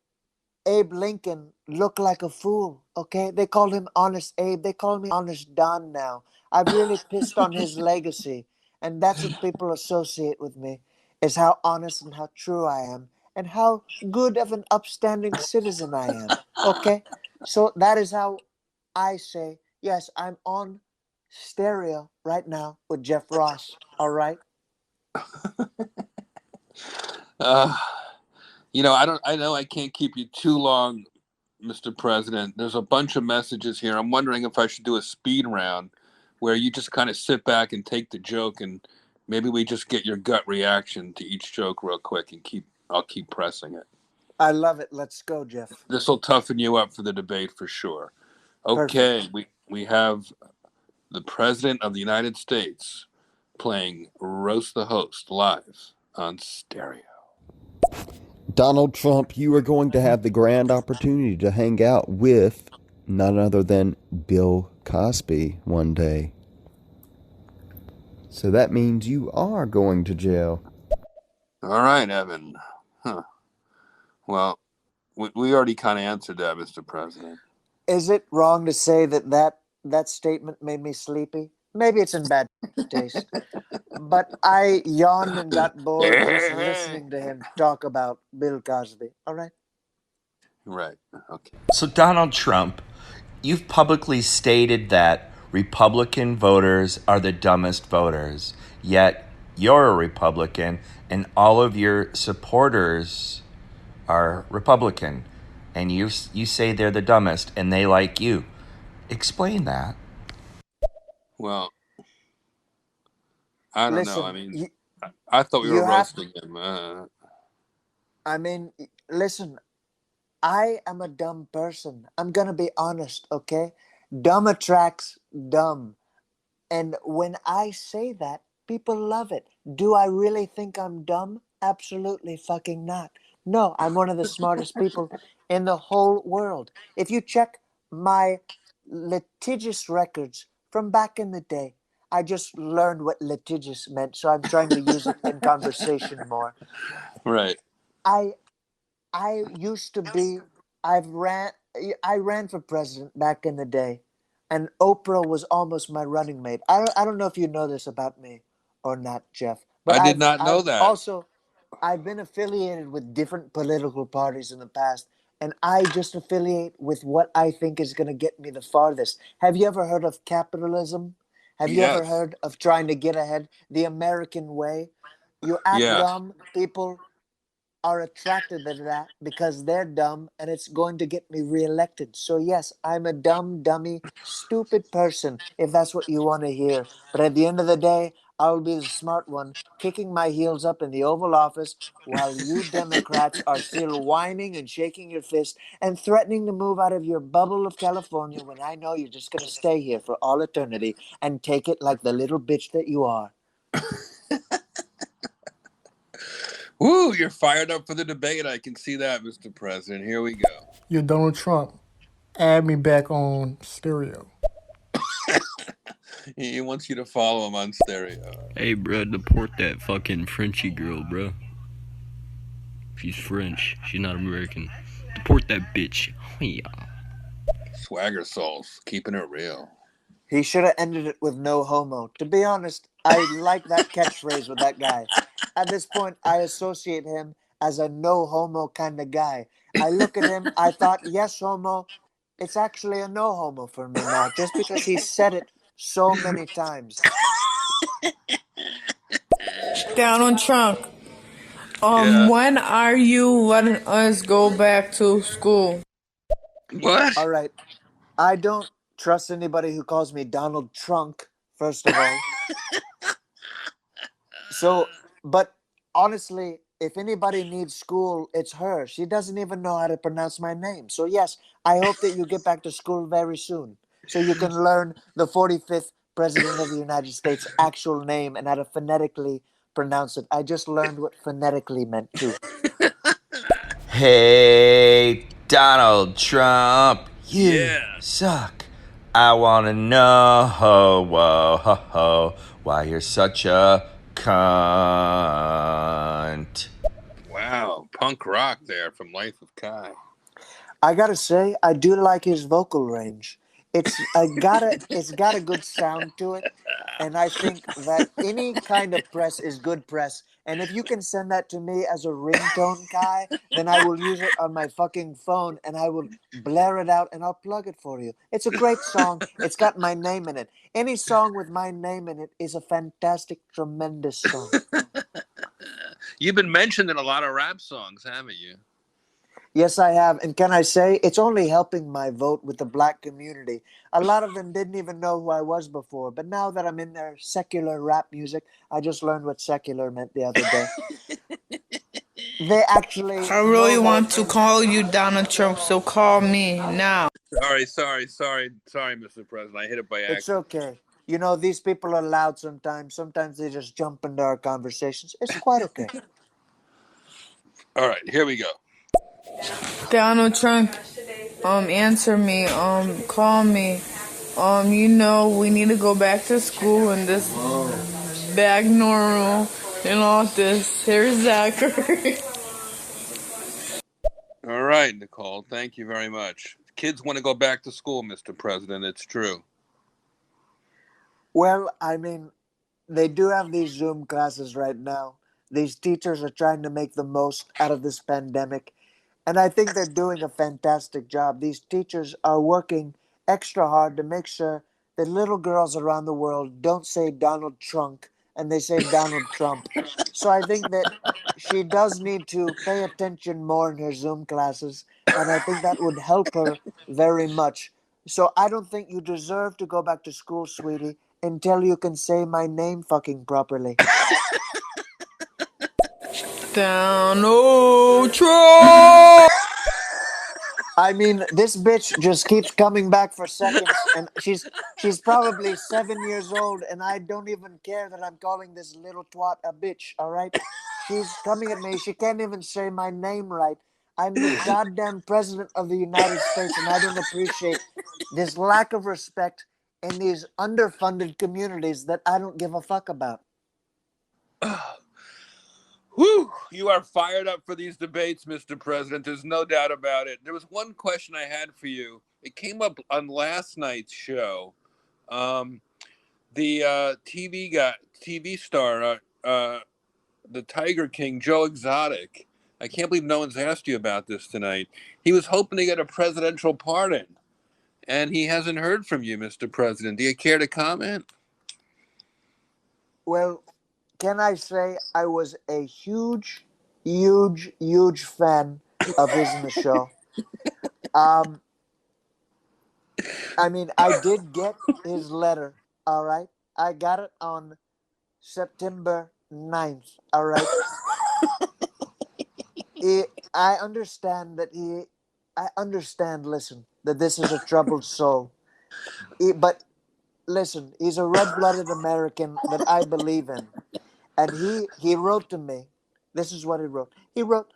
Abe Lincoln look like a fool, okay? They called him Honest Abe. They call me Honest Don now. I've really pissed on his legacy, and that's what people associate with me, is how honest and how true I am, and how good of an upstanding citizen I am, okay? So that is how I say, yes, I'm on stereo right now with Jeff Ross, all right? I know I can't keep you too long, Mr. President. There's a bunch of messages here. I'm wondering if I should do a speed round where you just kind of sit back and take the joke, and maybe we just get your gut reaction to each joke real quick, and I'll keep pressing it. I love it. Let's go, Jeff. This will toughen you up for the debate for sure. Okay, we have the President of the United States playing Roast the Host live on stereo. Donald Trump, you are going to have the grand opportunity to hang out with none other than Bill Cosby one day. So that means you are going to jail. All right, Evan. Huh. Well, we already kind of answered that, Mr. President. Is it wrong to say that statement made me sleepy? Maybe it's in bad taste. But I yawned and got bored just listening to him talk about Bill Cosby. All right? Right. Okay. So, Donald Trump, you've publicly stated that Republican voters are the dumbest voters, yet you're a Republican and all of your supporters are Republican, and you say they're the dumbest and they like you. Explain that. Well, I don't know. I Listen, mean, I thought we were you have. roasting him. I mean, listen. I am a dumb person. I'm gonna be honest, okay? Dumb attracts dumb. And when I say that, people love it. Do I really think I'm dumb? Absolutely fucking not. No, I'm one of the smartest people in the whole world. If you check my litigious records from back in the day, I just learned what litigious meant, so I'm trying to use it in conversation more. Right. I I used to be I ran for president back in the day, and Oprah was almost my running mate. I don't know if you know this about me or not, Jeff, but I did I've not know I've that. also I've been affiliated with different political parties in the past, and I just affiliate with what I think is going to get me the farthest. Have you ever heard of capitalism? Have you ever Yes. heard of trying to get ahead the American way? You act Yeah. dumb, people are attracted to that because they're dumb and it's going to get me reelected. So, yes, I'm a dumb, dummy, stupid person if that's what you want to hear. But at the end of the day, I'll be the smart one kicking my heels up in the Oval Office while you Democrats are still whining and shaking your fist and threatening to move out of your bubble of California when I know you're just going to stay here for all eternity and take it like the little bitch that you are. Woo, you're fired up for the debate. I can see that, Mr. President. Here we go. You're Donald Trump. Add me back on stereo. He wants you to follow him on stereo. Hey, bro, deport that fucking Frenchy girl, bro. She's French. She's not American. Deport that bitch. Oh, yeah. Swagger Souls, keeping it real. He should have ended it with no homo. To be honest, I like that catchphrase with that guy. At this point, I associate him as a no homo kind of guy. I look at him, I thought, yes, homo. It's actually a no homo for me now, just because he said it so many times. Donald Trump. Yeah. When are you letting us go back to school? What? All right. I don't trust anybody who calls me Donald Trunk, first of all. So, but honestly, if anybody needs school, it's her. She doesn't even know how to pronounce my name. So, yes, I hope that you get back to school very soon so you can learn the 45th President of the United States' actual name and how to phonetically pronounce it. I just learned what phonetically meant too. Hey, Donald Trump, you Yeah. suck. I want to know why you're such a cunt. Wow. Punk rock there from Life of Kai. I gotta say, I do like his vocal range. It's got a good sound to it, and I think that any kind of press is good press. And if you can send that to me as a ringtone, Kai, then I will use it on my fucking phone and I will blare it out and I'll plug it for you. It's a great song. It's got my name in it. Any song with my name in it is a fantastic, tremendous song. You've been mentioned in a lot of rap songs, haven't you? Yes, I have. And can I say, it's only helping my vote with the black community. A lot of them didn't even know who I was before. But now that I'm in their secular rap music, I just learned what secular meant the other day. They actually I really know want that to call you Donald Trump, so call me now. Sorry, Mr. President. I hit it by accident. It's okay. You know, these people are loud sometimes. Sometimes they just jump into our conversations. It's quite okay. All right, here we go. Donald Trump, answer me, call me. You know, we need to go back to school and this back normal and all this. Here's Zachary. All right, Nicole. Thank you very much. Kids want to go back to school, Mr. President. It's true. Well, I mean, they do have these Zoom classes right now. These teachers are trying to make the most out of this pandemic. And I think they're doing a fantastic job. These teachers are working extra hard to make sure that little girls around the world don't say Donald Trunk and they say Donald Trump. So I think that she does need to pay attention more in her Zoom classes, and I think that would help her very much. So I don't think you deserve to go back to school, sweetie, until you can say my name fucking properly. Donald Trump! I mean, this bitch just keeps coming back for seconds, and she's probably 7 years old, and I don't even care that I'm calling this little twat a bitch, all right? She's coming at me. She can't even say my name right. I'm the goddamn president of the United States, and I don't appreciate this lack of respect in these underfunded communities that I don't give a fuck about. Whew, you are fired up for these debates, Mr. President. There's no doubt about it. There was one question I had for you. It came up on last night's show. The TV star, the Tiger King, Joe Exotic. I can't believe no one's asked you about this tonight. He was hoping to get a presidential pardon, and he hasn't heard from you, Mr. President. Do you care to comment? Well, can I say I was a huge, huge, huge fan of his in the show. I mean, I did get his letter, all right? I got it on September 9th, all right? I understand, listen, that this is a troubled soul. But listen, he's a red-blooded American that I believe in. And he wrote to me. This is what he wrote. He wrote,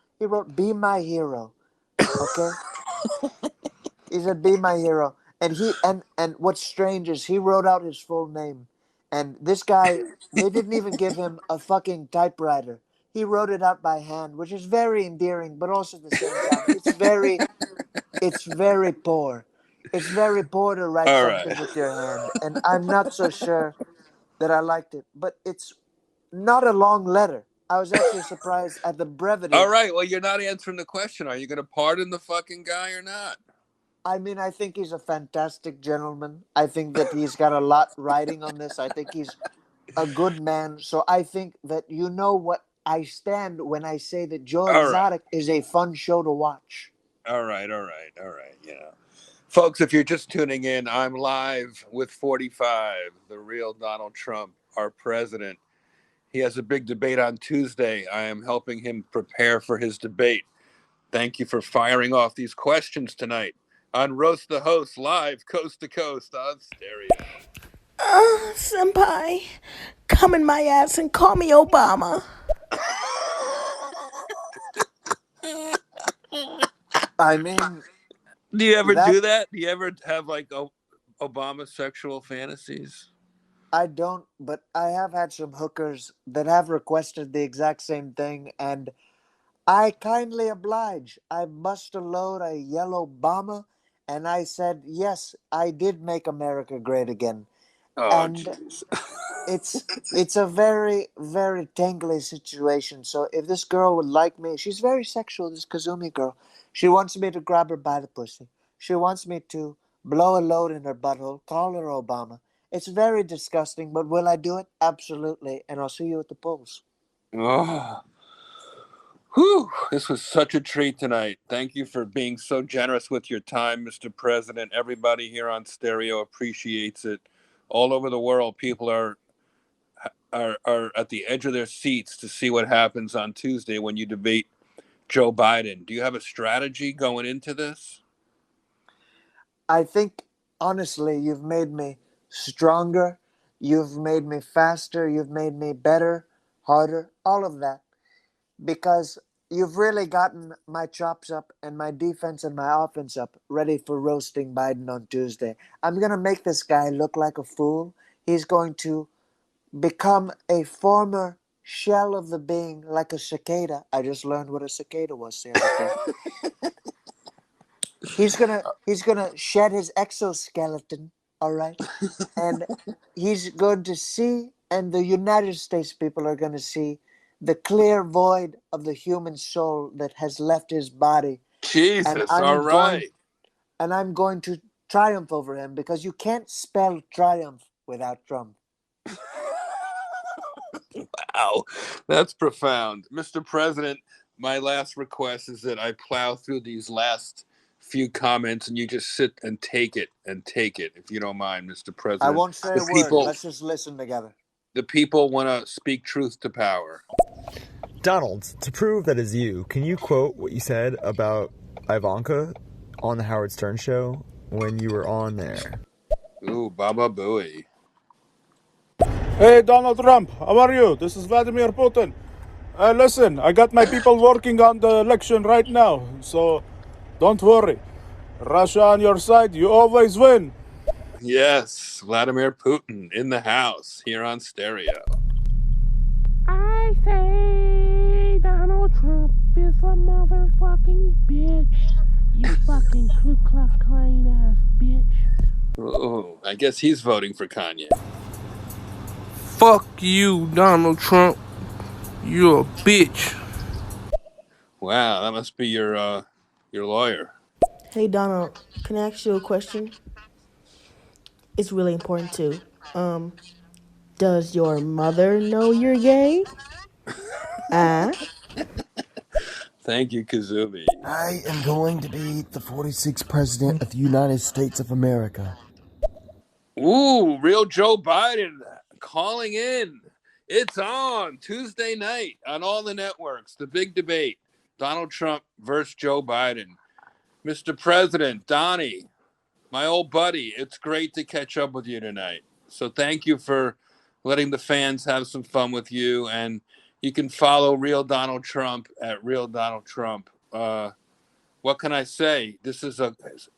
"Be my hero." Okay? He said, "Be my hero." And what's strange is he wrote out his full name. And this guy, they didn't even give him a fucking typewriter. He wrote it out by hand, which is very endearing, but also at the same time, it's very poor. It's very poor to write something with your hand. And I'm not so sure that I liked it. But it's not a long letter. I was actually surprised at the brevity. All right. Well, you're not answering the question. Are you going to pardon the fucking guy or not? I mean, I think he's a fantastic gentleman. I think that he's got a lot riding on this. I think he's a good man. So I think that you know what I stand when I say that Joe Exotic is a fun show to watch. All right. You know, folks, if you're just tuning in, I'm live with 45, the real Donald Trump, our president. He has a big debate on Tuesday. I am helping him prepare for his debate. Thank you for firing off these questions tonight on Roast the Host, live coast to coast on stereo. Senpai, come in my ass and call me Obama. I mean, do you ever do that? Do you ever have like Obama sexual fantasies? I don't, but I have had some hookers that have requested the exact same thing, and I kindly oblige. I bust a load a yellow Obama, and I said, yes, I did make America great again. And it's a very, very tangly situation. So if this girl would like me, she's very sexual, this Kazumi girl. She wants me to grab her by the pussy. She wants me to blow a load in her butthole, call her Obama. It's very disgusting, but will I do it? Absolutely. And I'll see you at the polls. Oh. Whew, this was such a treat tonight. Thank you for being so generous with your time, Mr. President. Everybody here on Stereo appreciates it. All over the world, people are at the edge of their seats to see what happens on Tuesday when you debate Joe Biden. Do you have a strategy going into this? I think, honestly, you've made me stronger. You've made me faster. You've made me better, harder, all of that. Because you've really gotten my chops up and my defense and my offense up ready for roasting Biden on Tuesday. I'm going to make this guy look like a fool. He's going to become a former shell of the being, like a cicada. I just learned what a cicada was the other day. He's gonna shed his exoskeleton, all right? And he's going to see, and the United States people are going to see the clear void of the human soul that has left his body. Jesus, all right. And I'm going to triumph over him, because you can't spell triumph without Trump. Wow, that's profound. Mr. President, my last request is that I plow through these last few comments and you just sit and take it, if you don't mind, Mr. President. I won't say a word. Let's just listen together. The people want to speak truth to power. Donald, to prove that is you, can you quote what you said about Ivanka on the Howard Stern show when you were on there? Ooh, Baba Booey. Hey, Donald Trump, how are you? This is Vladimir Putin. Listen, I got my people working on the election right now, so don't worry. Russia on your side, you always win. Yes, Vladimir Putin in the house here on stereo. I say Donald Trump is a motherfucking bitch. You fucking Ku Klux Klan ass bitch. Oh, I guess he's voting for Kanye. Fuck you, Donald Trump. You're a bitch. Wow, that must be your lawyer. Hey, Donald, can I ask you a question? It's really important too. Does your mother know you're gay? Thank you, Kazumi. I am going to be the 46th President of the United States of America. Ooh, real Joe Biden calling in. It's on Tuesday night on all the networks. The big debate. Donald Trump versus Joe Biden. Mr. President, Donnie, my old buddy, it's great to catch up with you tonight. So thank you for letting the fans have some fun with you. And you can follow Real Donald Trump at Real Donald Trump. What can I say? This is a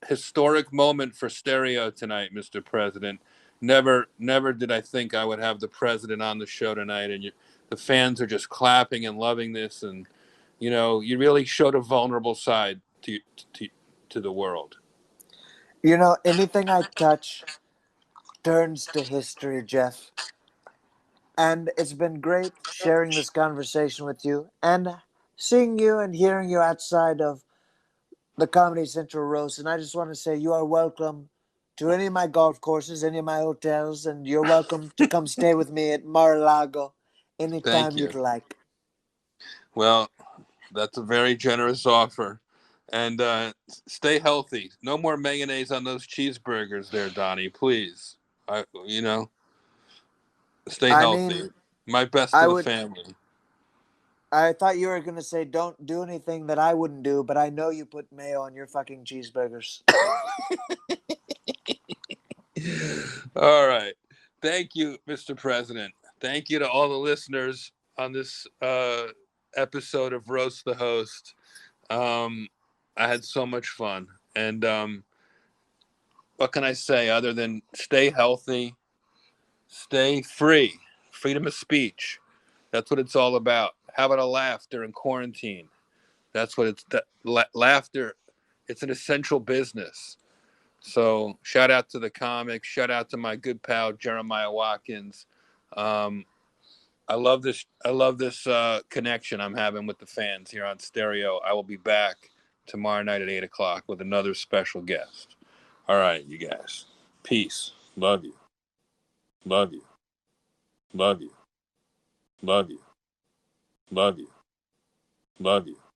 historic moment for stereo tonight, Mr. President. Never did I think I would have the president on the show tonight. And the fans are just clapping and loving this. And, you really showed a vulnerable side to the world. Anything I touch turns to history, Jeff. And it's been great sharing this conversation with you and seeing you and hearing you outside of the Comedy Central roast. And I just want to say you are welcome to any of my golf courses, any of my hotels, and you're welcome to come stay with me at Mar-a-Lago anytime you'd like. Well, that's a very generous offer. And stay healthy. No more mayonnaise on those cheeseburgers there, Donnie, please. Stay healthy. My best to the family. I thought you were going to say don't do anything that I wouldn't do, but I know you put mayo on your fucking cheeseburgers. All right. Thank you, Mr. President. Thank you to all the listeners on this episode of Roast the Host. I had so much fun. And what can I say other than stay healthy, stay free, freedom of speech. That's what it's all about. How about a laugh during quarantine? That's what laughter. It's an essential business. So shout out to the comics. Shout out to my good pal Jeremiah Watkins. I love this connection I'm having with the fans here on stereo. I will be back tomorrow night at 8:00 with another special guest. All right, you guys. Peace. Love you. Love you. Love you. Love you. Love you. Love you.